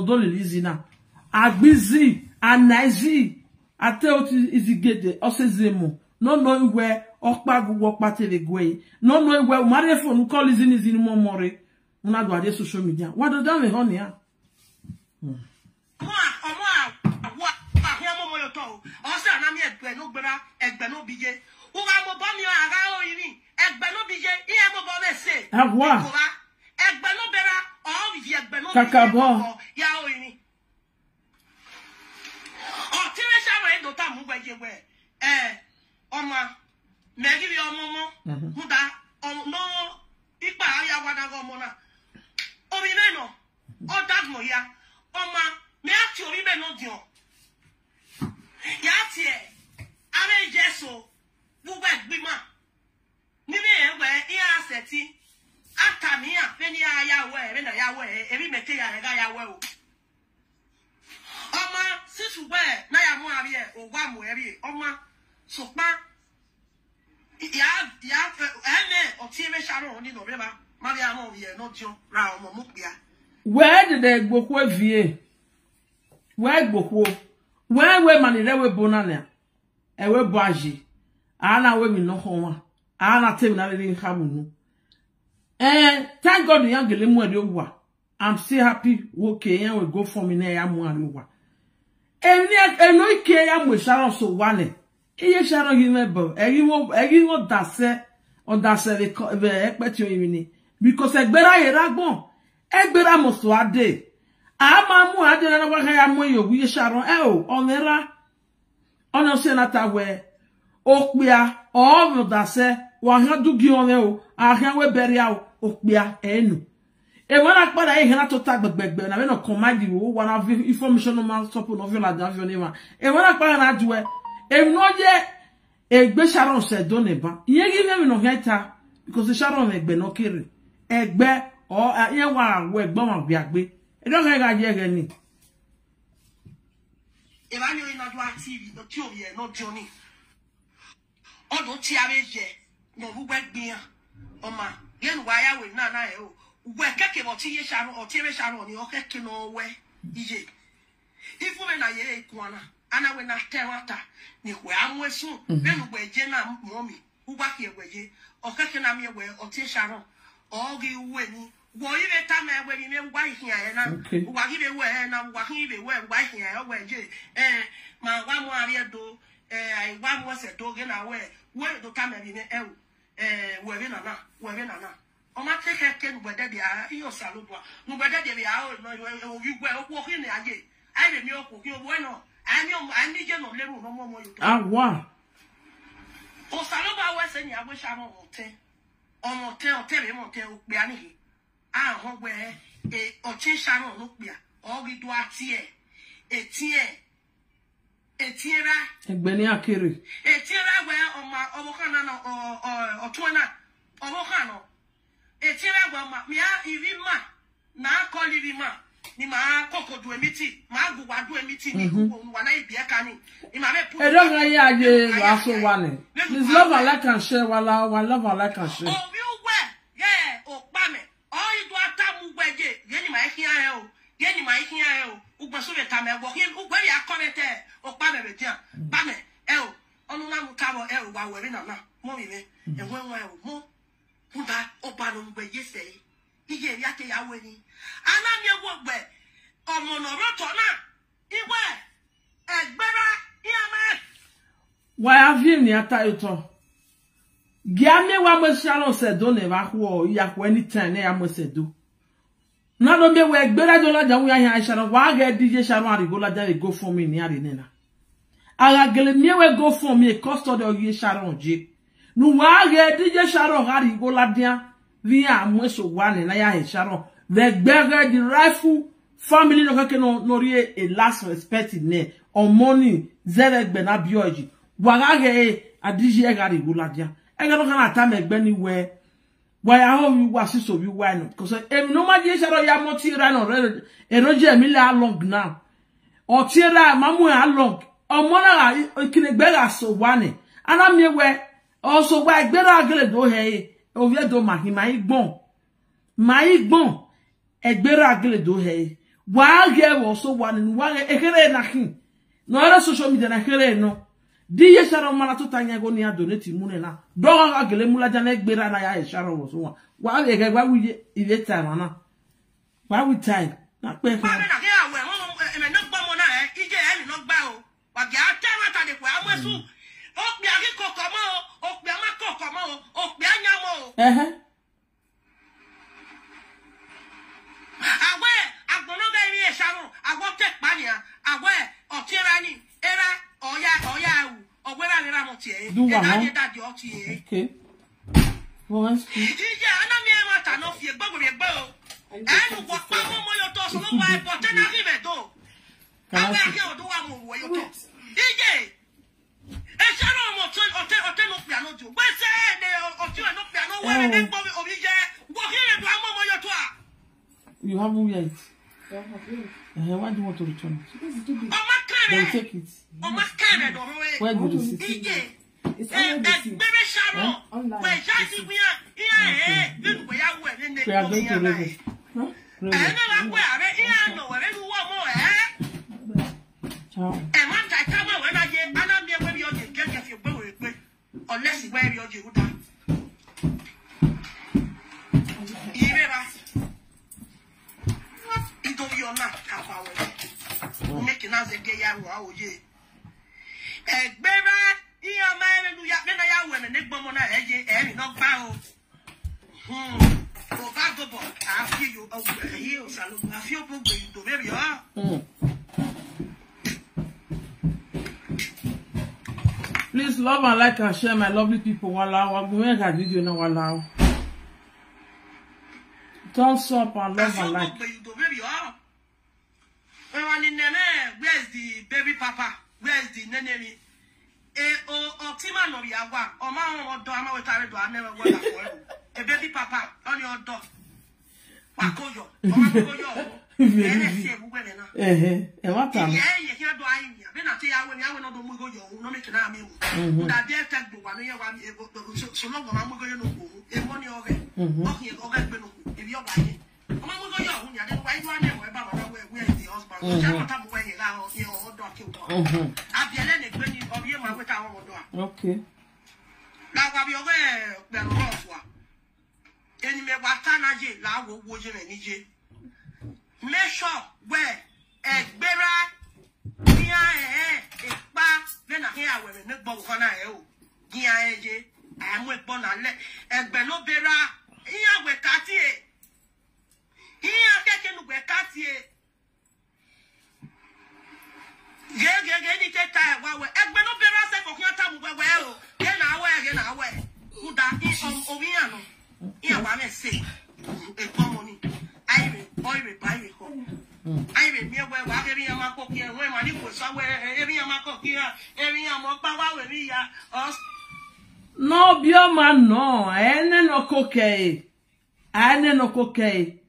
Speaker 2: do le lizi na agbizi anaizi ate oti izigede osezemo no iwe okpagugo patele gwe no iwe mare phone call izini mo more una do ade social media what do that me honey ya egbe no bije o wa mo bo mi ara o yin egbe no bije iye mo bo me se egbe no bera o vi egbe no kakabo ya o yin o ti we Sharon do ta mu gbeje we oma me give you omomo muda no ipa ya wada go mo na o bi me no o dat mo ya oma me ati o bi me no dio ya tie are jeso buwa gbima ni me enwe iya seti atamia peni ya we na ya we ebi mete ya ga ya we o oma sisu we na ya mu abi e o wa mu eri oma so pa ya eme o ti me Sharon ni no reba maria mo ye no jo ra o mo pia where did they gbokwo vie where gbokwo where we manire we bonana ewe boaji ana we mi no ho ana tem na le nhamunu thank God the young girl mu ade owa I'm still happy okay yan we go for me na ya mu arewa eno ike ya mu Sharon so wane iye Sharon gi mebo egi wo dase o dase be epeti oyin ni because egbera ye ragbon egbera mo so ade ama mu ade na wa ya mu yogu iye Sharon o onera ono se na ta we okpia o dase wa han dugi one o ahan we beria o okpia enu e wana pada e hena to tag gbegbe na we no command wo wana information no man stop no viola da viola e wana pada na duwe e no je egbe Sharon se do neba iye gi me no heta because Sharon egbe no kere egbe o ye wa we egbo ma bi agbe e do ga je ge ni e ba ni o ina do TV no ti o ye no journey odo ti areje no bu gbegbian oma yen wa ya we na e o we keke bo ti ye Sharon o ti re Sharon ni o keke no we ije ifu me na ye ikuana ana we na tewata ni we amwesu be no gbeje na momi ugba ke gbeje o keke na me we o ti Sharon o gi we ni wo ire ta me we ni me ugba ihia ye na ugba gi be we na ugba hi be we ugba ihia o we je ma wa mo ari do ai wa mo se do ge na we do ta me bi ne we be na o ma te keke no gbede dia iyo salodwa no gbede dia ya o no wi gwe o ko ki ni aje ai be mi o ko ki o bueno ani je no leru no mo yo wa o salodwa we se ni agbe Sharon o te be mo te o pe ani ho gbe o ti Sharon no pe o gi do atie etiera egbeni akere etiera we o kana no o tona o kana etiera gwa ma mi a ivi ma na call ivi ma ni ma kokodu emiti ma gugwa du emiti ni wa na ibi eka ni ma be put e don't ga aje aso wane please love and like and share wala love and like and share o bi we yeah o pa me o idu atamu gbeje ye ni ma ehia e o
Speaker 1: Yeni ma ihia o. Ugba so beta me wo. Ugba ya comment e. Okpa me betia. Ba me o. Onu na mutabo o wa were na na. Mo mi me. Enwenwa o. Mo. Buda oba no ngbe yese. Ije ya ke ya weni. Ana mi egbo gbe. Omo no roto na. Iwe. Egbera iyama.
Speaker 2: Why have you ni ata yuto? Giame wa mo Sharon sedo ne ba ho ya ko anytime na ya mo sedo. Na do me we egbera jo la jawu ya Sharon wa ga DJ Sharon arigo la ja go for me ni ari nena. Aga gele me we go for me custody of ye Sharon je. Nu wa ga DJ Sharon arigo la dia via mo so wa ne na ya Sharon. The beggar the rifle family no kake no rie a last respect ne on money zere gbe na bioji. Wa ga ga adije ga arigo la dia. I don't know time anywhere. Why I hope you was so you why not? Because no man yes I ya moti ran already. E roje mi la long now. O tira mamu a long. O mona kinegbe so wane. Ana mi we also why gbera agele do he. O vie do ma igbon. Ma igbon. Egbera agele do he. Wa ge wo so wane wa ekere na hin. No era social media na kere no. DJ Sharon mala to tanya go ni adonate mune na do ga gele mula jana egbera na ya Sharon wo so wa le ga wi ile time na wa wi time na pe ko
Speaker 1: ba na ke awe me no gbo mo na ije e ni no gba o wa ge ata wa ta de ko amosu o pe aki kokomo o pe ma kokomo o pe anyamo awe agbono ga ri Sharon awo te pa ni awe o tirani era oya ogwera rera mo tie e daddy o tie
Speaker 2: okay what's
Speaker 1: ije ana mi e mata no fie gbogbo re gbe o enu wo pa mo yo to so lo wa e but na ki be do awe ake o do wa mo wo yo to ije e Sharon mo ote no piano jo gbe se de o ti no piano wo re de gbo obi je wo ki re do mo yo to a
Speaker 2: you haven't yet why do you want to return it? Then take it. Where do you sit?
Speaker 1: It's very shallow. Where Jackie we are
Speaker 2: going to raise it.
Speaker 1: Unless you wear your Judah. Making us a gay hour, ye. Egbera, iya ma ya na ya we me negbo mo na eje e no gba o. O ba go bo, I feel you over here, salute. I feel go to very
Speaker 2: Please love and like and share my lovely people. Wahala, we make a video now. Wahala. Thumbs up and love and like.
Speaker 1: Where's the baby papa? Where's the nene? Tima no yawa. O ma o do ama we tare do never go that for. A baby papa on your door. Wakoyo. O ma koyo.
Speaker 2: E what time?
Speaker 1: Yeah, you hear do I here. Be na say ya we no do mu go yo, no make na me mu. Da dey take do one here one so long ma mu go yo no go. E money oge. O here oge gbe no. E bi oga ye. O ma mu go yo hu ya dey why do na we ba ba we the husband.
Speaker 2: Okay.
Speaker 1: Now, I'll be aware that Roswa. Any me watanaje, la wo woje and nije. Make sure where a bera, Epa, then I hear when the boat on a Gia, I am with Bonale, and Beno Bera, here we cut it. Here I can cut it. Any time while we're at Beno Bera, second your time, well, again, away. Who that is on Oviano? Here, I may say, a common. I will buy it home. I will be aware of every amako here, where my nipple somewhere, every amako here, every amako, where we are.
Speaker 2: No, Bioman, no, I no cocaine. I no cocaine.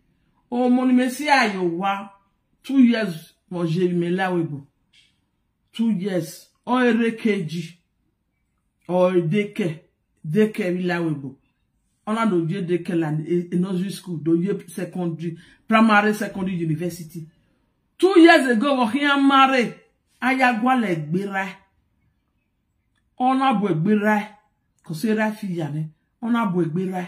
Speaker 2: Oh, Monimesia, you were 2 years, was Jeremy Lawebo. 2 years, or a kg, or a deke Lawebo. On a do deke land in nursery school, do secondary, primary, secondary, university. 2 years ago, he married. Ayagwale gbira. Ona bu gbira. Kosera fiyane. Ona bu gbira.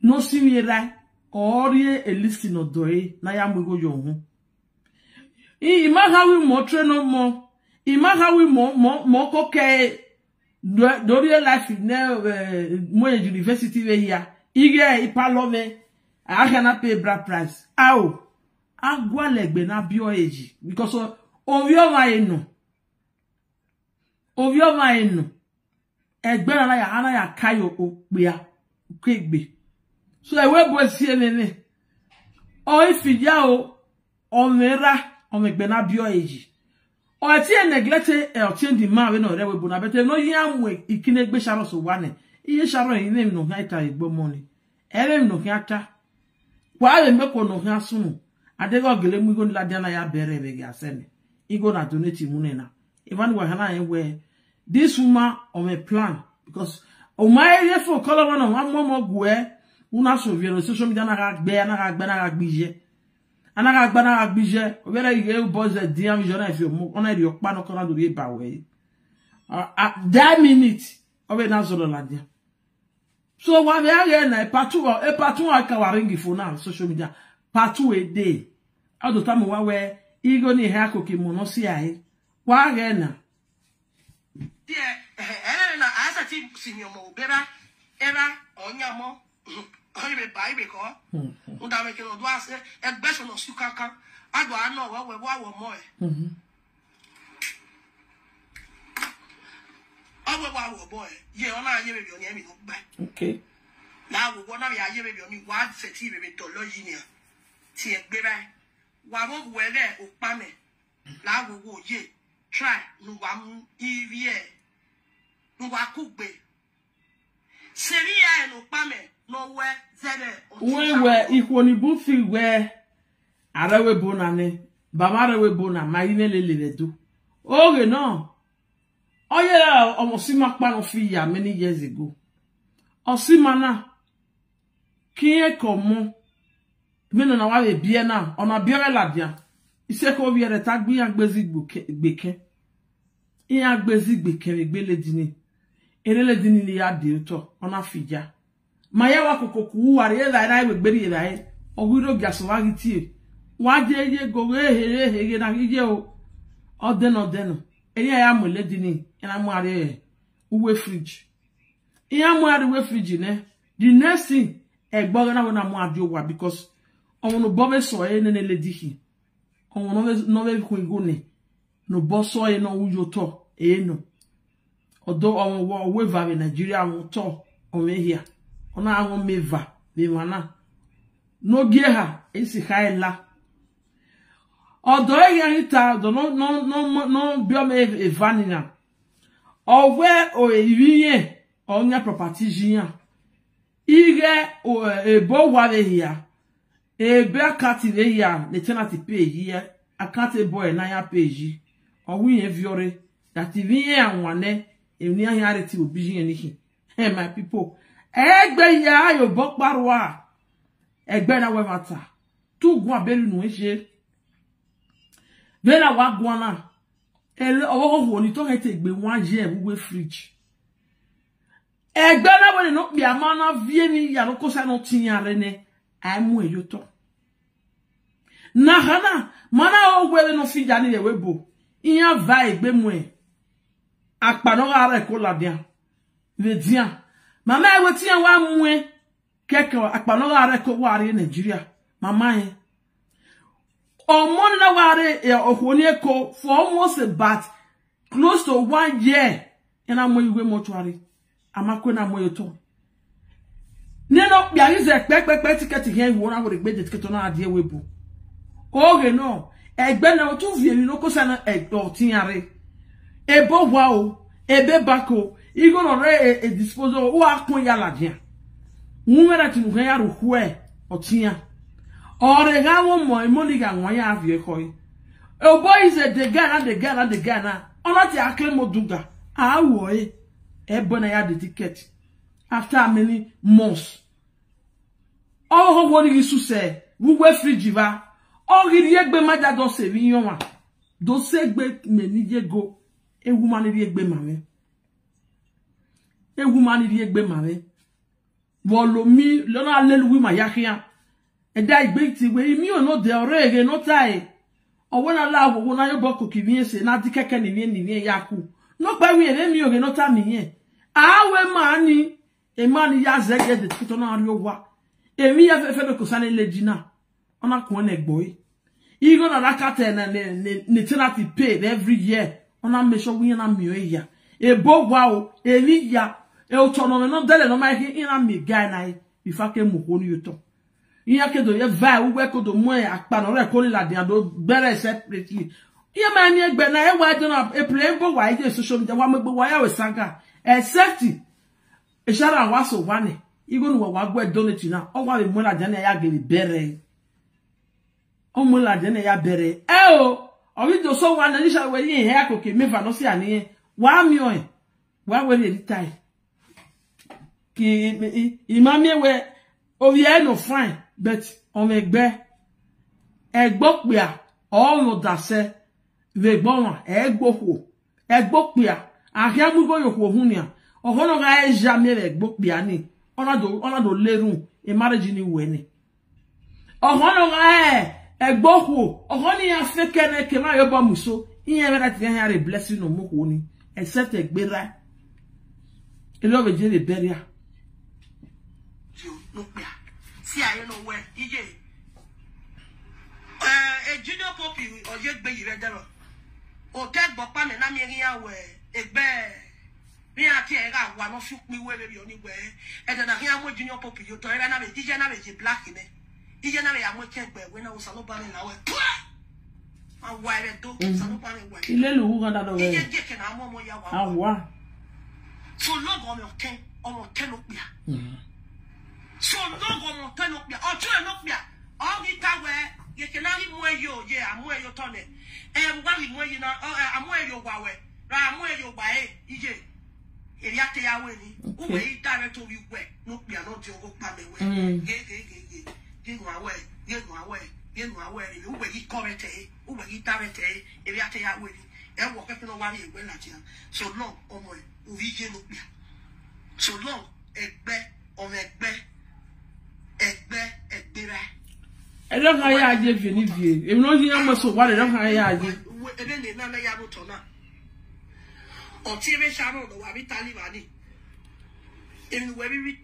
Speaker 2: No simira. Orie elisti no doe. Na ya mwego yohu. Ima hawi mo treno mo. Ima hawi mo koke. Dorie life ne mo university we here. Ige ipalove. Ahana pay bra price. Aw. Agwalegbe na bio eji. Because ovio ma eno. Ovio ma eno. Egbe na ya ana ya kayo okpe ya. Kwegbe. So ewe bo sie nene. O ifija o omera omegbe na bio eji. O ti neglect o ti ndi ma we no rewe bo na bete no yanwe ikinegbe sharo so wane. Iye sharo yin nem no haita igbo money. Elem no hiata. Kwa le meko no hiasunu. Adego gele mu go la dia na ya bere be ga sene. Igo na donate munena. Even Wahala we this woman on a plan because o my area for color one on one gwe una so via social media na ga gbe na gbije. Ana ga gba na gbije. O bere ige boys the DM journal if you on area pa no kola do re ba we. At that minute o be na so la dia. So what we are na part 2 aka waringi for now social media part 2 a day. Ado tamu wa we igo ni ha koki mono si ai. Wa ge na.
Speaker 1: Na asa ti sinyo mo beba era onya mo. Oyibe bai be ko. Unda me ke do ase egbe so no su kankan. Ado ano we wo mo e. Awo boy. Ye ona ye be oni mi no gba.
Speaker 2: Okay.
Speaker 1: Na wo na ya ye be oni wa seti be to lo yi ni. Ti egbe bai. Wa mo wele okpame. La wo ye. Try no wa mu ivie. No wa kugbe. Seria en okpame no we zede.
Speaker 2: We ikwoni bu fi we arawe bonane. Baba arawe bona ma ine lele do. Oge no. Oye omosima pa no fi ya many years ago. Osimana kiye komo meno na wa bie na ona biere ladia. Ise ko biere tagbi agbezi gbeke. Iya agbezi gbeke egbele dini. Erele dini ni ya de to ona fija. Maya wa kokoku ware ye la egberi ye la e. Oguro gaso wa gitie. Wa je ye go he na ije o. Odeno. Eya ya mole dini ina mu are uwe fridge. Iya mu are uwe fridge ne. The next thing egbo na wona mu adi owa because omo bobe so e ne lady hi. Omo no be ku igune. No boso e no ujo to e no. Odo omo we va Nigeria mu to o me here. Ona awon meva be mana. No gie ha esi haila. Odo ya hita do no biome evanina. Owe o ewiye onya property jian. Ige o ebo wale here. Ebe akati le ya le tenant pay here. Akati boy na ya pay. Owi eviore that ewiye anwane eni ahare ti obi jian ni. Hey my people. Egbe ya yo bokparwa. Egbe na we mata. Tu gun abelu nu eje. Vena wa guana. Ele owo ni to hete gbe wan je we fridge. Egbe na we no bi amana vie ni ya no kosa no tinyare ne aimu eyoto. Na hana mana ogwe no fija ni we bo. Iya va egbe mu e. Akpa no ara ko la dia. Le dia. Mama e we tian wa mu e. Keke akpa no ara ko wa re Nigeria. Mama e Omona ware ohonieko for almost about close to 1 year. And I'm going mortuary. Amako na moyoto. Neno biarize pek ticket here wona wo regbe ticket na ade webu. Oge no, egbe na otu vie ni no kosa na egbo tiare. Ebo wa o, ebe bako, igo no re a disposal o akon ya ladia. Nwera ti mu ya ruhwe otia. Oregamo mo emoliga nwanya avie koi. O boy is the guy na. Onati akle moduga. Awo e. Ebo na ya the ticket. After many months. Oh woni isu se, we fridge va. Ori egbe maja do se vi yon wa. Do se egbe meni go. E woman ri egbe mame. E woman ri egbe mame. Wolo mi lona alelu ma yakia. E da igbe ti we mi o no de orege no tai. O wona la wo na yo boku ki mi se na di keke ni yaku. No gba wi ere mi o ge no ta mi yen. Awe mani e mani ya zege de tuto na ri owa. Emi ya fe be ko sane lejina. Ona ko na egbo yi go na rakata na ne tenancy paid every year. Ona make sure we na mi ya. E bo wa o emi ya e o tono no dele no ma hi ina mi guy na ifa ke mu ko ni yuto. Iya ke do ye va u we ko do mo apa no re ko ni la dia do bere separately. Iya ma ni egbe na e wa do na e play bo wa ide social media wa megbe wa ya we sanka. Except e shara wa so wane. Igo no wa gwe donate na o wa be mo la dia na ya gele bere. O mo la dia na ya bere. O do so wa na ni sha we yin he akoke meva no si ani wa mi o wa we le tai ki imami we o ye no fine but on egbe pia o no dase we gbon wa egbo pia ahia mu go yoko hu ni a o hono ga e jamais egbo pia ni ona do lerun e marriage ni we ni o hono ga egbo ohoni ya feke na ke ma yoba muso iye vera ti ya re blessing no mo ko ni except egbera e lo be je le beria
Speaker 1: no pia si ayo no we ije junior popi o je gbe yi re dero o te gbo pa me na mi ri ya we egbe mi ati e ga wa no fi pi we be bi oni we e da na ri mo junior popi yo to e na be ije na be je black ne ije na be ya mo chegbe we na usalo ba ni na we awa re do usalo ba ni we
Speaker 2: ile lu ga da do we
Speaker 1: ije je ke na mo ya wa
Speaker 2: awa
Speaker 1: so logo mo ten no pia so logo mo ten no pia o tu no pia o gi ta we ye ke na ri mo eyo ye amu eyo to ne wa ri mo eyo na amu eyo wa we ra amu eyo gba ije eri ate ya we ni o we ita re to wi we no pia no ti o go pa me we ge Ye no awe, ni uwe yi korete, uwe yi tarete, eri ate ya we ni. E wo ke no wari egbe la ti. So long omo e, uvije no pia. So long egbe egbera.
Speaker 2: E lo kan ya aje fi ni vie. E no yin am so wari lo kan ya aje.
Speaker 1: E be le na ya moto na. O ti be Sharon no wa bi talibani. Emi we bi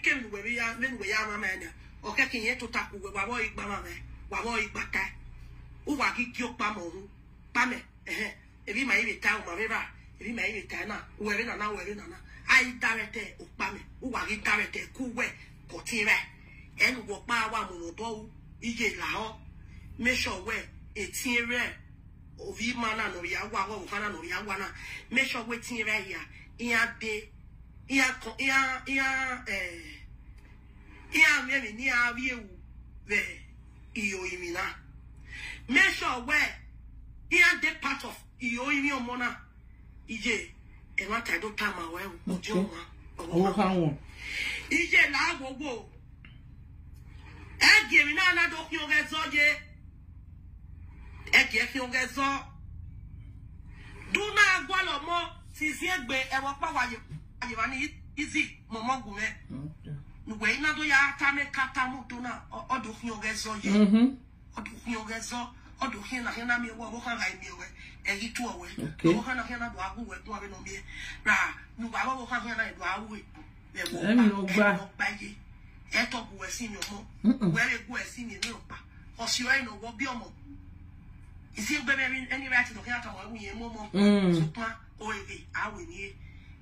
Speaker 1: kemi we bi ya men we ya mama na. Okay, can you to tackle with Wabo Igba, Wabo Igbaka? Who are you Pamo? Pame, if you may town, whatever, if you may return, wherever now, I directed Upame, who are you directed, cool way, Potira, and walk by one monobo, EJ Lao, measure where it's here, of Imana no Yawa, no Yawana, measure waiting here, Iya me ni awie wu we iyo imina make sure where iya the part of iyo imi omona ije e ma ta do tama we ojo wa
Speaker 2: o kan won
Speaker 1: ije la gbogbo e ge mi na do ki o ge so je e ge ki o ge so do na gwa lo mo si si egbe e wo pa wa ye wa ni easy mo mo gun me we na do ya tame kata muto na odo hin ogezo ye odo hin ogezo odo hin na mi wo kan ga mi we e yi tu owe wo kan na hin na do agu we to abe no mi ra nu ba wo kan hin na do awu we wo ba ye e to bu we sin mi omo we re gu e sin mi ni opa o si we no wo bi omo isi gbe me any right to hin ata mo ye mo so pa o e awe ni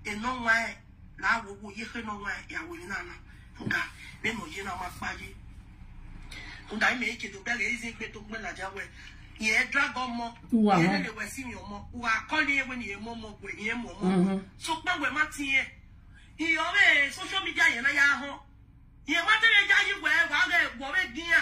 Speaker 1: e no wa la wo ye he no wa ya we ni na Nga me no ye na ma paje Nga me ke do bele izi pe to gbe laja we ye dragon mo ye le we si mi omo wa koli ewe ni emo mo gwe ni emo mo so pe we ma ti ye iyo we social media ye na ya ho ye ma te ja yi we wa ga wo we din ya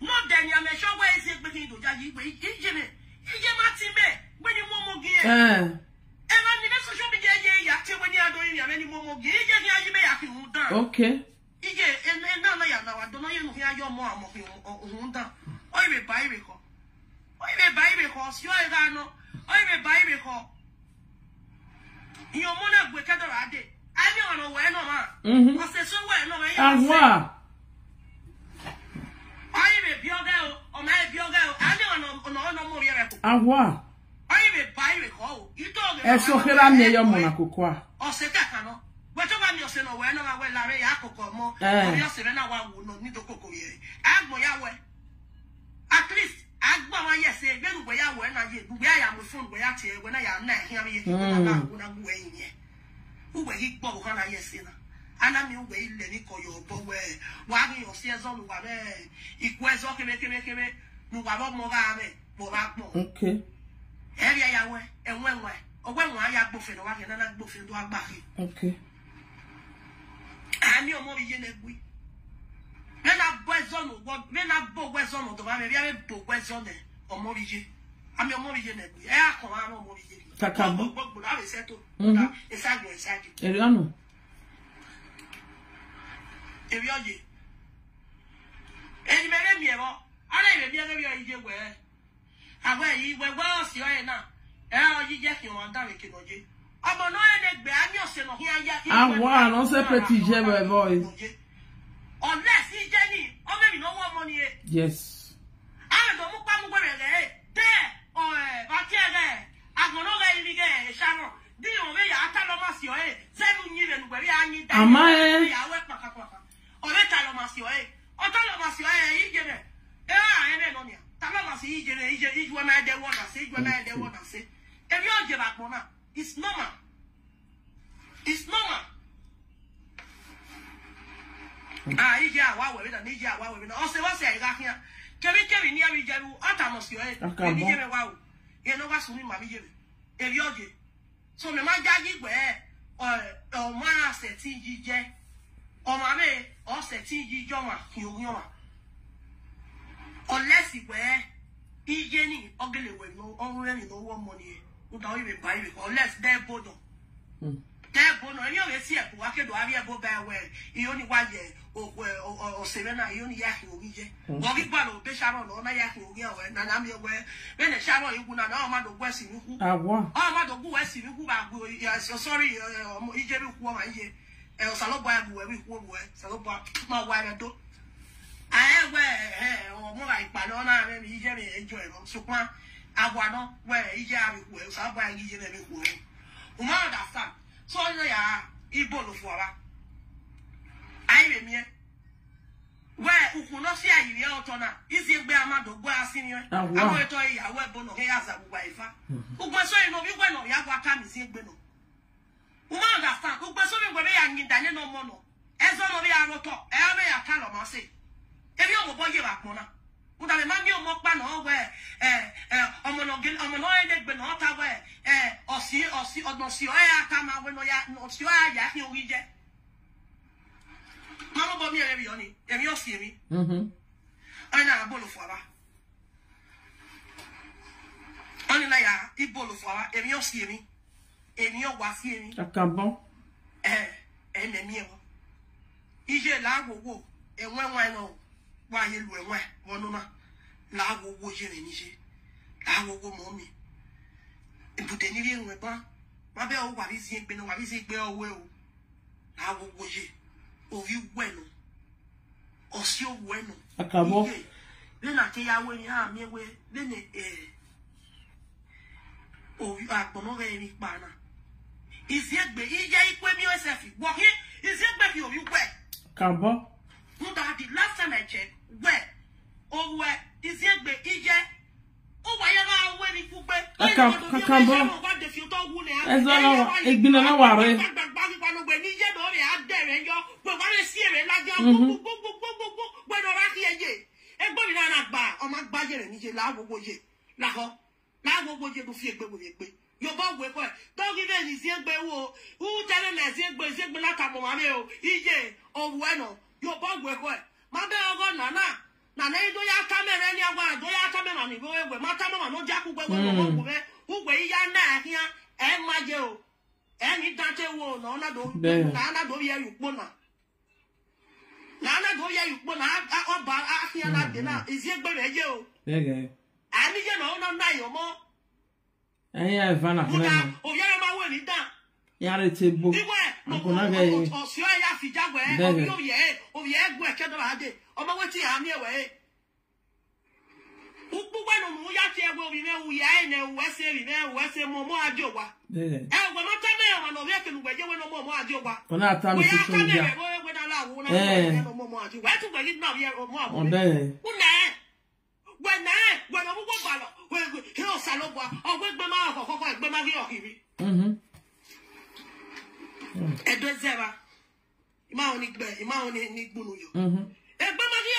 Speaker 1: no den ya me show we izi pe kin do ja yi we ije ma ti me we ni mo mo gi Eva ni social media ye ya te we ni ado yin ya me ni mo mo gi ije ni ayi me ya fi hu dan
Speaker 2: okay
Speaker 1: ije en na ya na wa do no ye no ya yo mo amo fi hu dan Oi me buy me ko. Oi me buy me ko. Si o ga no. Oi me buy me ko. Iyo mo na gbe kedo ade. Ani ono we no ma. O se so we no we.
Speaker 2: Ahwa.
Speaker 1: Oi me bioga o ma bioga o. Ani ono mo ye ko.
Speaker 2: Ahwa.
Speaker 1: Oi me buy me ko. Ito ge.
Speaker 2: Eso hera ne yo mo na kokwa.
Speaker 1: O se ka no. Weto ba mi o se no we no ma we la re ya kokko mo. O yo se na wa wo no ni do kokko ye. Agbo ya we. At least agbo ma yes e gbe nu ya we na ye. Bu ya mo phone we ya tie we na ya na hia me ye. Na go na go yin ye. Uwe hi gbo ho na yes na. Ana mi uwe ile ni ko yo bo we. Wa ni o se zo nu wa be. Iku ezo keme nu wa bo mo ga me. Bo ba po.
Speaker 2: Okay.
Speaker 1: Area ya we enwe. Ogwe nwa ya gbofe no wa ke na gbofe do agba ke.
Speaker 2: Okay.
Speaker 1: Ani omo bi je na gui. Me na bozo no go, me na bo bozo no do ma me bia me bo bozo ne omo bi je. Ami omo bi je na gui. E akon ma omo bi je.
Speaker 2: Kakabo.
Speaker 1: Gbogbo la be seto. Na esago.
Speaker 2: Eriano.
Speaker 1: Ebi oje. Eni mere mi e bo. Ara ire bi e bi oje we. Agba yi we si o e na. Oji je ki won da we ki noje. Omo no ene gbe ani ose no hia ya.
Speaker 2: Ahwa no se petit je we boy.
Speaker 1: Unless he Jenny, o me no want money.
Speaker 2: Yes.
Speaker 1: I don't move back where there or Batiere. I go no ga ge Sharon. Di o me ya ta lo masio seven years and where I need that.
Speaker 2: Amae.
Speaker 1: Ya we paka. O le ta lo masio o ta lo masio yi je me. Ene no nia. Ta lo masio yi je ije we ma de wona say, we ma de wona say. If you je back na, it's normal. It's normal. Ije awa we na nije awa we na. O se wa se ai ga hia. Kemi ni abi jeru atamosio ni je me wa o. Ye no wa sumi ma mi je me. Ebi oje. So me ma jaji gbe o ma setting jije. O ma me o setting jijo ma ki o yan wa. Unless igbe ije ni ogele we no onre ni no wo money. O da o be buy we unless there bodo. Bono ni o esi e wa kedo ari e bo ba we. Iyo ni wa ye o serena iyo ni ya ki o je. Wo bi gba lo be Sharon no na ya ki o we na mi we. Be ne Sharon igu na o ma do gwa si nuku.
Speaker 2: Awa.
Speaker 1: O ma do gwa si nuku ba go sorry ije bi ku o ma je. O salobo ya bu we ku we. Salobo ma wa re do. Aye we o mo ra ipa no na me ije mi enjoy mo supon agwa no we ije abi ku e salobo ya ije na me ku. O ma understand. So ya ibolo fuara. Ai me mie. We ukuno si ayiri e otona. Isi egbe amado gbo asini e. Awo eto ya we bono he aza gbo ifa. Ugbo so ino bi gwe no ya gwa ka mi si egbe no. U ma understand. Ugbo so bi gwe ya nyin dane no mo no. Ezo no bi aroto. E be ya ka lo ma se. Ebi o mo boye ba pon na. Uda le ma mi o mo pa no we omo no egbe no ta we osi odno si o ya ka ma we no ya no si o ya hi o je. Mama bo mi e bi oni. Emi o si emi. Ana abolo fo aba. Oni na ya ibolo fo aba. Emi o si emi. Emi o wa si emi.
Speaker 2: Akabo.
Speaker 1: Me mi e wo. Ije la gogo enwe no. Wa ye lu enwe wonu na. La gogo je ni je. La gogo mo mi. Ibute ni ri enwe ba. Ma be o wa bi si egbe no wa bi si egbe owe o. La gogo je. Ovi bueno. Osio bueno.
Speaker 2: Akabo.
Speaker 1: Lena ke ya we ni ha mi we lene ovi agbono re mi pa na. Isi egbe ije ikwe mi osefi. Wo hi isi egbe fi ovi we.
Speaker 2: Akabo.
Speaker 1: The last time I checked, where isi egbe ije o wa ya ma we ni pugbe.
Speaker 2: Akabo. Ezo na egbina na ware.
Speaker 1: Na do ya camera ni agwa do ya camera ni bo egbe ma camera no jaku gbe gbe ugbe ya na ahia e maje o eni date wo no na do ye yupo na na go ya you pon oba ahia na de na ezi egbe reje o.
Speaker 2: Bege.
Speaker 1: Ani je no na yo mo.
Speaker 2: Aya Ivana Kuna.
Speaker 1: O ya ma we ni dan.
Speaker 2: Yare tebo. Akuna ge.
Speaker 1: O si o ya fi jagwe o ye egbe ke do ade. O ma weti ami ewe. Ukugba no mu ya ti egbe obi me u ya ene we se mo ajowa. Bege. E gbe ma teme yo no we ke nu gbeje we no mo ajowa.
Speaker 2: Ona ata mi so ya.
Speaker 1: When I'm going Salobwa, or with Mamma or Bamagi. Edwezera. Imaunik, Imaunik Bunu. Bamagi.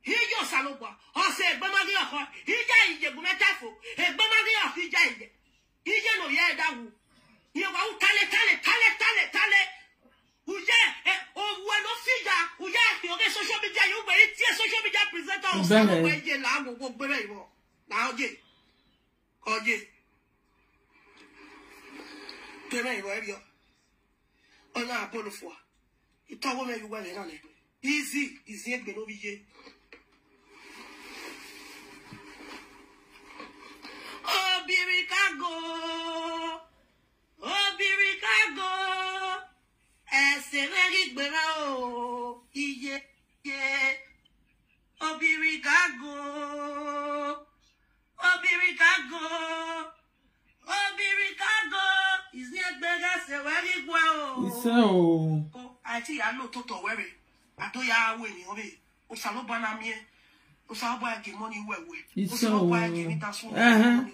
Speaker 1: Here you Salobwa, or say Bamagi, he died, Bumetafo, and Bamagi, he died. He no yeah that you go tale. Uje when no figure, uje you social media, you wait, social media presenter or some way je la go bere mo. Now je. Oje. Teme wo ebio. Ona apolo fo. Itawo me you well na le. Easy egbe no bi je. Obiricago, Eseveri Berao, Iye, Obiricago, is near Begas, very well.
Speaker 2: So,
Speaker 1: I think I know Toto Weary. I do ya winning of it. Osalobana me, Osalba give money where we. Osalba give it as well.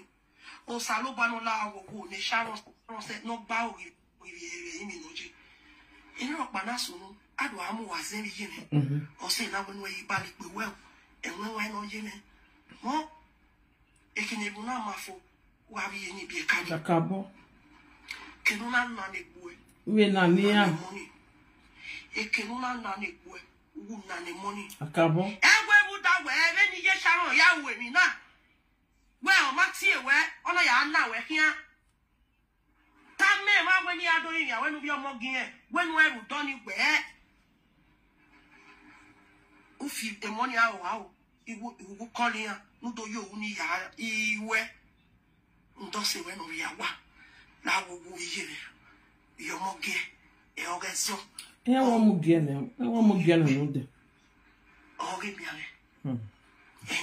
Speaker 1: O salobano la wo ne Sharon said no bow with iminoji. In rock banasuno, I do amu was in Jimmy. Or say now when we balik be well, and when I know Jimmy. More, it can even not muffle, why we be a cabo. Can not none boy.
Speaker 2: We not near
Speaker 1: money. It can not none boy, who none money. A cabo. And where would I wear any Sharon Yahweh me now? Well, Maxie, where on a yarn now, here. Time me, when you are doing it, when you are more gear, when we have done it, where if you the money out, how you will call here, no do you need where don't say when we are one. Now we will hear your more gear, a orgasm. I
Speaker 2: won't get them. I won't get them.
Speaker 1: Oh, give me a and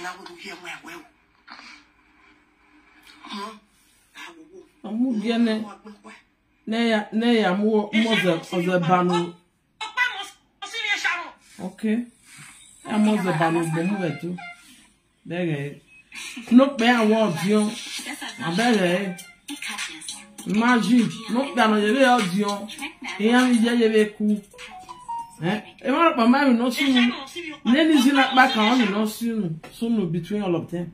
Speaker 1: I will hear my well.
Speaker 2: Amu gene ne ya mo the banu. Okay. Amo the banu bomu etu. Bege. No pe awon odion. Abere. Imagine no pe anu yebe odion. Eyan mi je yebe ku. E ma pa ma no sunu. Ne ni zina pa kan on no sunu between all of them.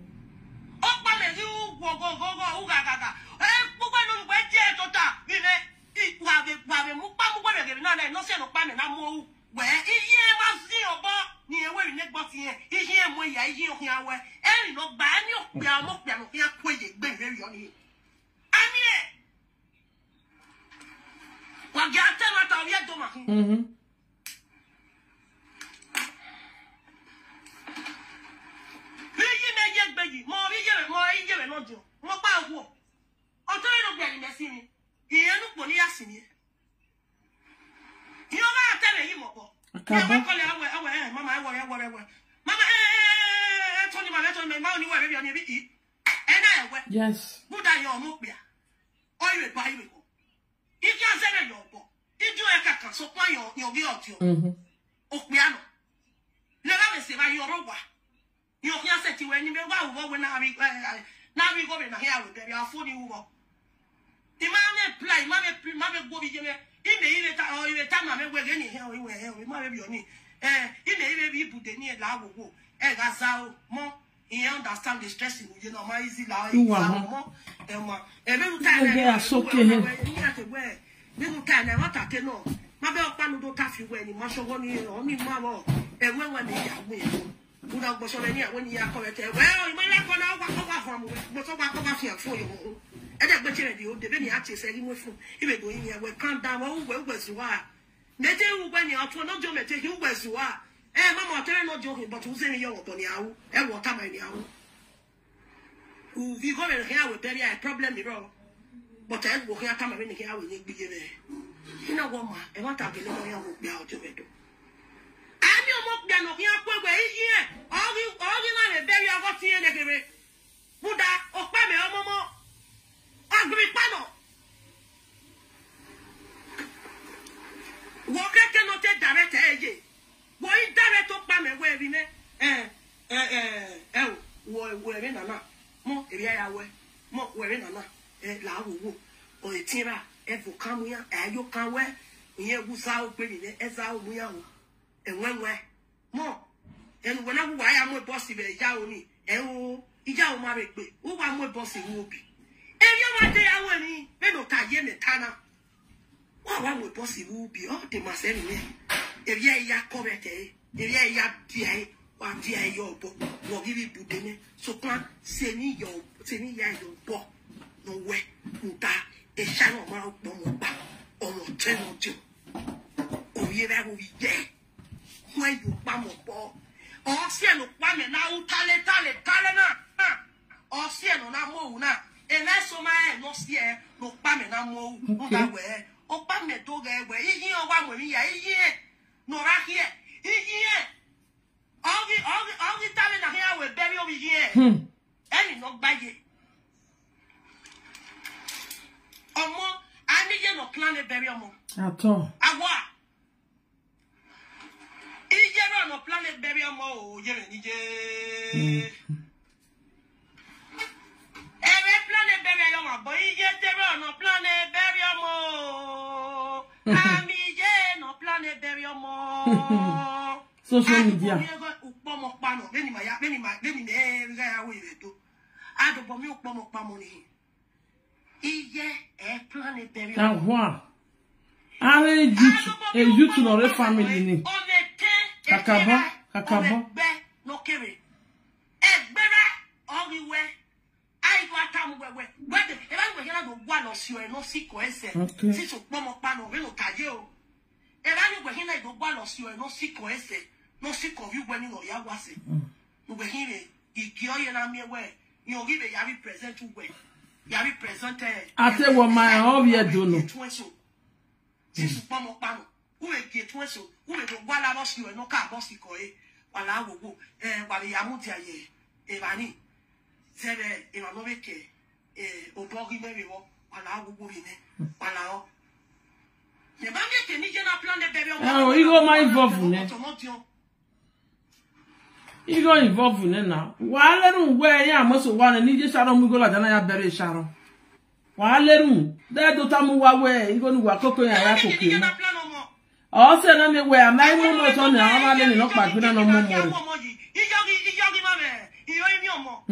Speaker 2: Yes.
Speaker 1: Good are your mopia. Or you buy me. If you say your book, if you a caca, so why your guilt, Opiano. Let me say by your roba. You can't say to when you when now we go in here with them, you are fully over. The man play, mamma go be in the time I may any hell, we might be on it. In the even put the near Lago, and that's how more. He understand the stress you know, my easy life. Every time they are so clear. Little time, I want to know. My bell pan do taffy when you must have one year, only mamma, and when they are with. Una go so many when you are correct. Well, you might go now go from but so back over for you. And that better the old the very artist said he was from even going here we calm down where was you are. Nete when you are to not joke take you where you are. Eh mama tell not joking but who's in your upon you and what am I now? Who you go and here with very problem the wrong. But I will hear come in here with big you know what, I want to be no be out of it. I'm your mock down of your poor here. All you are very about here and every Buddha or Pame or Momo. Agree panel. Walker cannot take direct edge. Why direct up Pame where we may we're in a lot. More if I away. More wearing a lot. La or a tira. Evo kamuya, ayo kanwe, ye wusao pretty, ezao muyahu, and when we're more. And whenever I am more bossy, Yaoni, and Ijao Marik, who are more bossy will be. And you are there, I want me, no Tayen Tana. What one more bossy will be, oh, they must anyway. If ye ya correct, if ye ya dear, or dear your book, or give it to so can't send me your book, no way, a shadow mouth on your channel too. Oh, yeah, that will be there. When you bum of ball, or see no woman now, talent, or see no more, and that's so my no steer, no bum and I'm more, no that way, or bum the dog where he hear one with me, no right here, here. All the talent here will bury over here. And not by it. Omo, I need no plan a bury omo.
Speaker 2: At all.
Speaker 1: Awa. Ije no plan a bury omo. Ije. Every plan a bury omo, but ije no plan a bury omo. Ami ije no plan a bury omo.
Speaker 2: Social media.
Speaker 1: Upomo pano. Beni ga we do. Ado bomi upomo pamoni. Iye plan a bury.
Speaker 2: Now what? A youth no re family ni. Kakabo.
Speaker 1: No kere. Egbera oriwe. I go atamu wewe. Wede, eba we hena do gwa lo si o no si ko ese. Si so pomo pano we no kaje o. Eba ni we hena do gwa lo si o no si ko ese. No si ko vi we ni no ya wase. No we hena ikio ye na mi we. You give a yavi present we. Yavi present
Speaker 2: I say what my hobby do no.
Speaker 1: Si so pomo pano. Uwe ki twenso. Uwe do gwa la lo si o no ka bo si ko e. Wala wo wala ya muti aye. Eba ni Zere evanoveke obogi merewo wala gugu bine wala o ne bange ke ni je na plan de bebe o
Speaker 2: you go my involve ne you go involve ne na wa lerun we ya amoso wa ni je Sharon mu go la dana ya bere Sharon wa lerun de do ta mu wa we you go ni wa koko ya koko no o se na me we amai mu no so na ama le ni no pa gbina no mo mo
Speaker 1: ijogi ma me iyo mi omo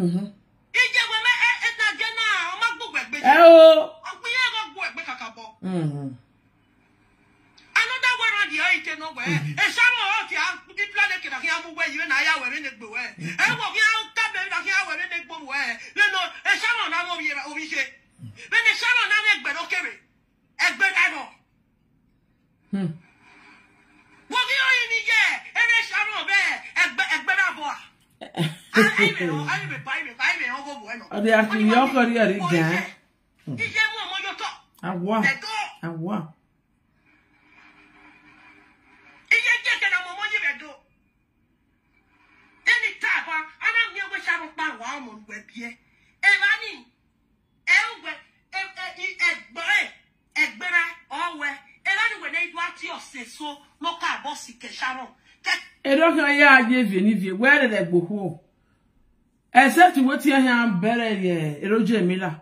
Speaker 2: Oh,
Speaker 1: another one on the eye no way. A shadow of the planet can have where you and I are in the boy. I will be out there in the boy. You know, a shadow now over here. When the shadow now but okay. A good animal. What do you in the year? And a shadow there, a better boy. I will buy me over bueno.
Speaker 2: They are your career again. Awa. Where did they go home? Except what you have better, Roger Miller.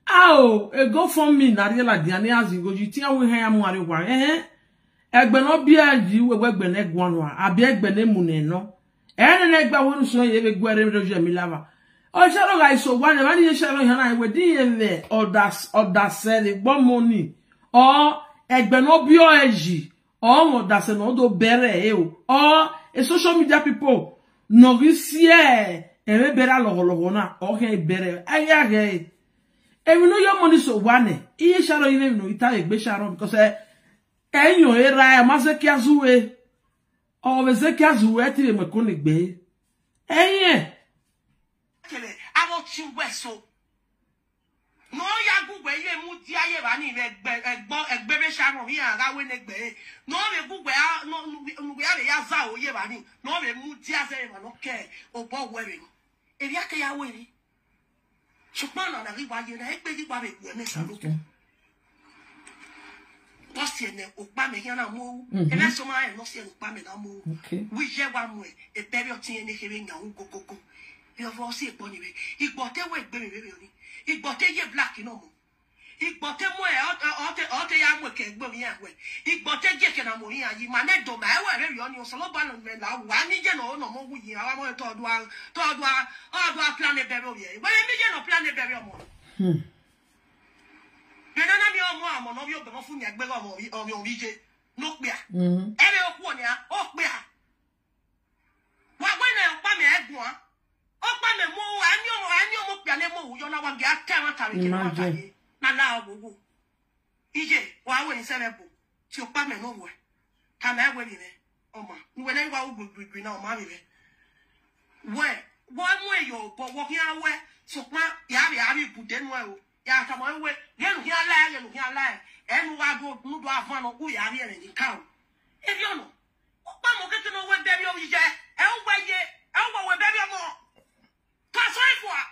Speaker 2: Oh, a go for me, Narilla Diana, you go, you tell we have more one, eh? Egbe no bia you we gbe nek one one. Abi egbe ne mu ne no. E ne egba wonu so ye be gwere Roger Miller. O Sharon guys so one when you Sharon han we din ye or that sell the money. Or egbe no bio eji. Or mo that se no do bere e o. Or a social media people no gisie ebe bere alogologo na ohe bere aya ge e we no your money so wane iye sharo ire no ita egbe sharo because enyo era e maseki azuwe o bezeki azuwe ti me ko negbe enye
Speaker 1: kele awo ti weso no ya gugbe ye mu di aye ba ni egbe be sharo mi ara we negbe no be gugbe no ya be ya za o ye ba ni no be mu di ase ma no ke o bo were ni ebi ake ya we ni ṣùgbọ́n na ri wa ye na egbe ri wa be gbe me sa loto no si ene o pa me yan na mo e na so ma e no si ene o pa me na mo wi je wa mo e bere o ti ene kere nya un gogogo e o fo si e pon ni be igbo te we gbe me be oni igbo te ye black no mo igbo te mo e o te ya mo ke gbo mi awe igbo te je ke na mo yin ayi ma ne do ma e we re oni o so lo ba no me la wa ni je no mo wu yin awa mo to do a plan e bere o ye we mi je no plan e bere o mo Nana mi o mo amo no bi o be mo fun ni agbe o mo je no pe a ere o ku oni a o pe a wa gbe na o pa me egun a o pa me mo ani o mo pe ale mo yo na wa ge aka wa tare ke wa tare na la ogogo ije wa we ni serebu ti o pa me no we ta na we ni re o ma ni we na wa o gbugbu na o ma mi re we wo mo eyo bo wo ki a we so pa ya bi bude nu e o ya ta mo we yenu ki ala enu wa do nu do afan no ku ya ri ere ni ka o e bi ono o pa mo kete no we beri o je e o gba ye e o we beri o mo ka so ifo a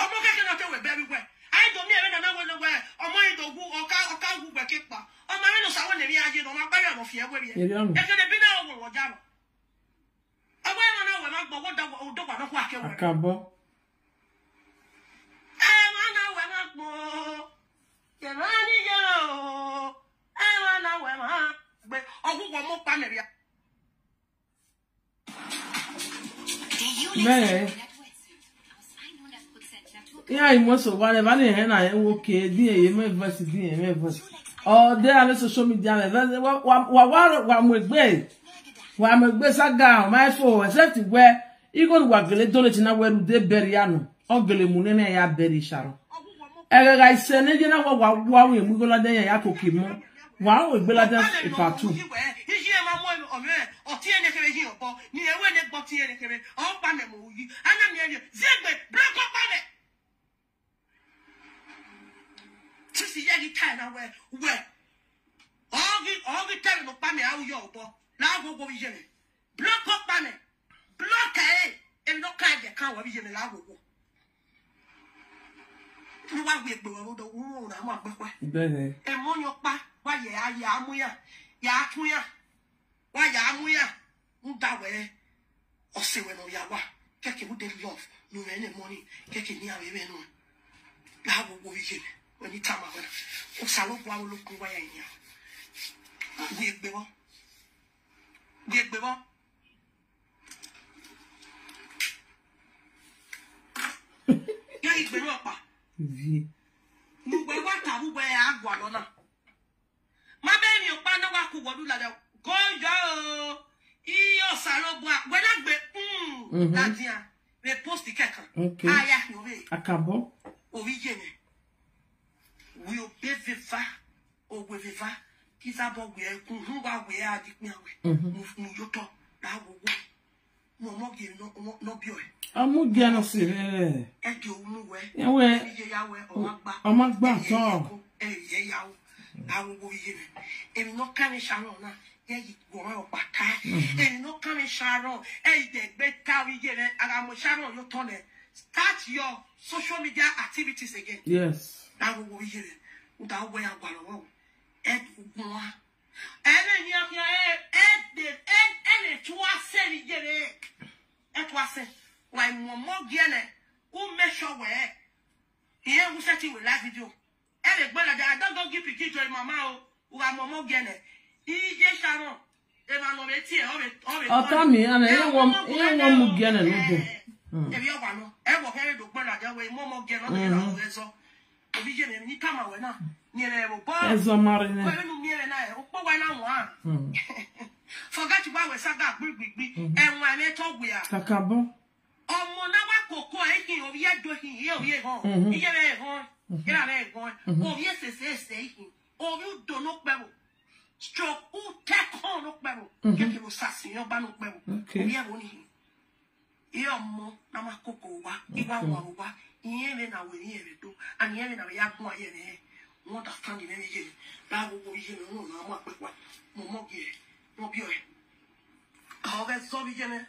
Speaker 1: o mo kete no te we beri we ai do mi e na we no we o mo idogu o ka gu gbe kepa o ma re no sa wo ne mi aje no ma pa yo no fi e we bi e ke de bi na o wo ja no Aba na we ma gbo wo do kwa no kwa ke we
Speaker 2: akabo
Speaker 1: na we ma gbo ke ma ni je o na we ma gbe ogugwo mo pa me bia
Speaker 2: me ya imo so wale bale he na wo ke di e me voice di e me voice o de ale social media me wa mo egbe wa me gbe saga o my phone except where igor wa gele dole ti na weru de beri anu o gele mu ne ya beri sharo ere ga ise ne je na wa we mu gola de ya koki mu wa o gbe la de ipatu
Speaker 1: iji e ma mo o me o ti ene kere ji obo ni ewe ne gbo ti ene kere o pa me mo yi ana mi ene zegbe block up pa me tisi ye di time na we ogi time no pa me awu yo obo na gogo bi jene block up pa me block e no ka je kan wa bi jene la gogo ni wa gbe gbe wo do wo na ma gbe kwa
Speaker 2: bene
Speaker 1: e mo nyo pa wa ye amu ya tun ya wa ya amu ya nda we o se we no ya wa keke wo dey love no we any money keke ni awe we no la gogo bi jene when you tama we o salo bo awo lokun wa ya yin gbe gbe wo ya igbe ro pa
Speaker 2: vi
Speaker 1: Mugbe wa ta mugbe agwa lo na ma be mi o pa na wa ku wodu la de go yo i o salo bo we na gbe la dia we post kekan aya no we
Speaker 2: akabo
Speaker 1: o vi jene we o be viva o we viva ki sa bo we ku hu wa we a di pin awe mu yo to la wo mo ge no bi o
Speaker 2: amu ge no si
Speaker 1: e di o mu we
Speaker 2: ewe
Speaker 1: ya we
Speaker 2: o ma gba to
Speaker 1: ye ya o awo wo ye e no kan Sharon na ye yi go o pata e no kan Sharon e de gbe ka wi ye ara mo Sharon yo to ne start your social media activities again
Speaker 2: yes
Speaker 1: awo wo ye nda wo ya gba lo e gun wa e ni akya e to ase ni ye e to ase why mo gene who make sure we here who set you with live video e le gbona da don't go give pikin to mama o wa mo gene ije Sharon e ma no be ti e o
Speaker 2: ta mi ana e wo mu gene no do
Speaker 1: e bi o wa no e wo kere do gbona da we mo gene no na o so obi je me ni kama we na ni le bo
Speaker 2: ezo mari ne
Speaker 1: we nu mi le na e o po wa na mo a Forget why we saga big and when they talk we are.
Speaker 2: Kakabo.
Speaker 1: Oh, Monawa Coco, I of yet do he, here, home. Here, home. Here, home. Oh, yes, say, oh, you don't know better. Stroke, oh, take on, look better. Get you sassy, your banner better. Okay. We have only. Here, more, Nama Coco, Iwa, here, now we hear it do, and here, now we have more here. What a funny name. That will be here, no, what, Momo, no, you. Oh, that's so beginning.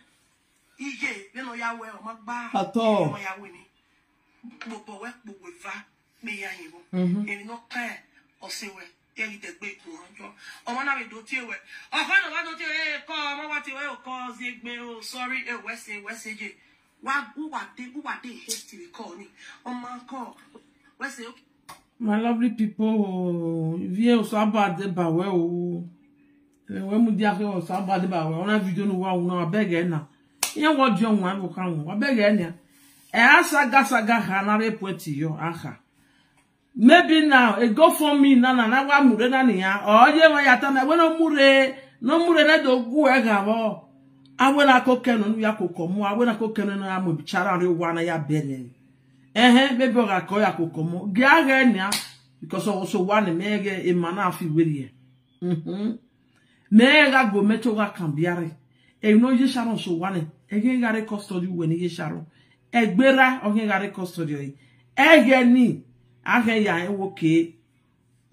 Speaker 1: Ije, no ya we o magba.
Speaker 2: Ato.
Speaker 1: No ya we ni. Gbogbo we fa me ya yin bo. Emi no kan o se we. E ri de gbe kun ojo. Omo na we do ti we. O fa no wa do ti e ko mo wa ti we o ko si gbe o sorry e we se je. Wa de hasty we call ni. O man call. We say
Speaker 2: my lovely people, vie o so abade ba we o. We mu dia ke o so abade ba we. Ona video no wa no abeg na. Yan what John one will come. I beg any. Saga hanare poeti yo aha. Maybe now it go for me nana na wa mure na niya. Oh ye wa yata na we no mure na do gu e ga bo. Awe na koke no ya kokomo, awe na koke no na mo bichara re wa na ya bele. Maybe o ga ko ya kokomo. Gia ga nya because also one mege e mana afi weri e. Mega go meto ga kambiare. E no ye Sharon so one. Again got a custody when he Sharon. Egbera again got a custody. Egeni again ya okay.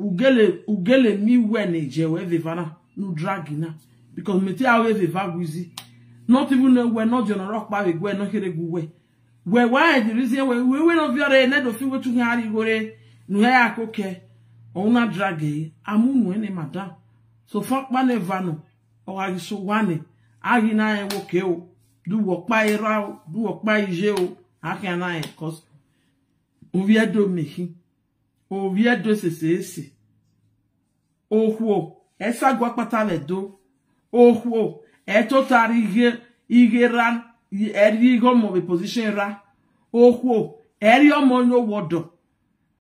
Speaker 2: Ugele mi when jewe vivana no dragina because me tell we viva guzi. Not even know we're not gonna rock by we no here go we. Where why the reason we not very net of you to harry gore no ya koke. Ona dragi amu no madam. So fuck man evano or I so one. Agina e woke o. Do work by ra, do work by je o. Can I cause oviedo mehi. Oviedo se. Ohwo, esa gwa pata le do. Ohwo, eto tari ige ran, eri go mo be position ra. Ohwo, eri omo no wodo.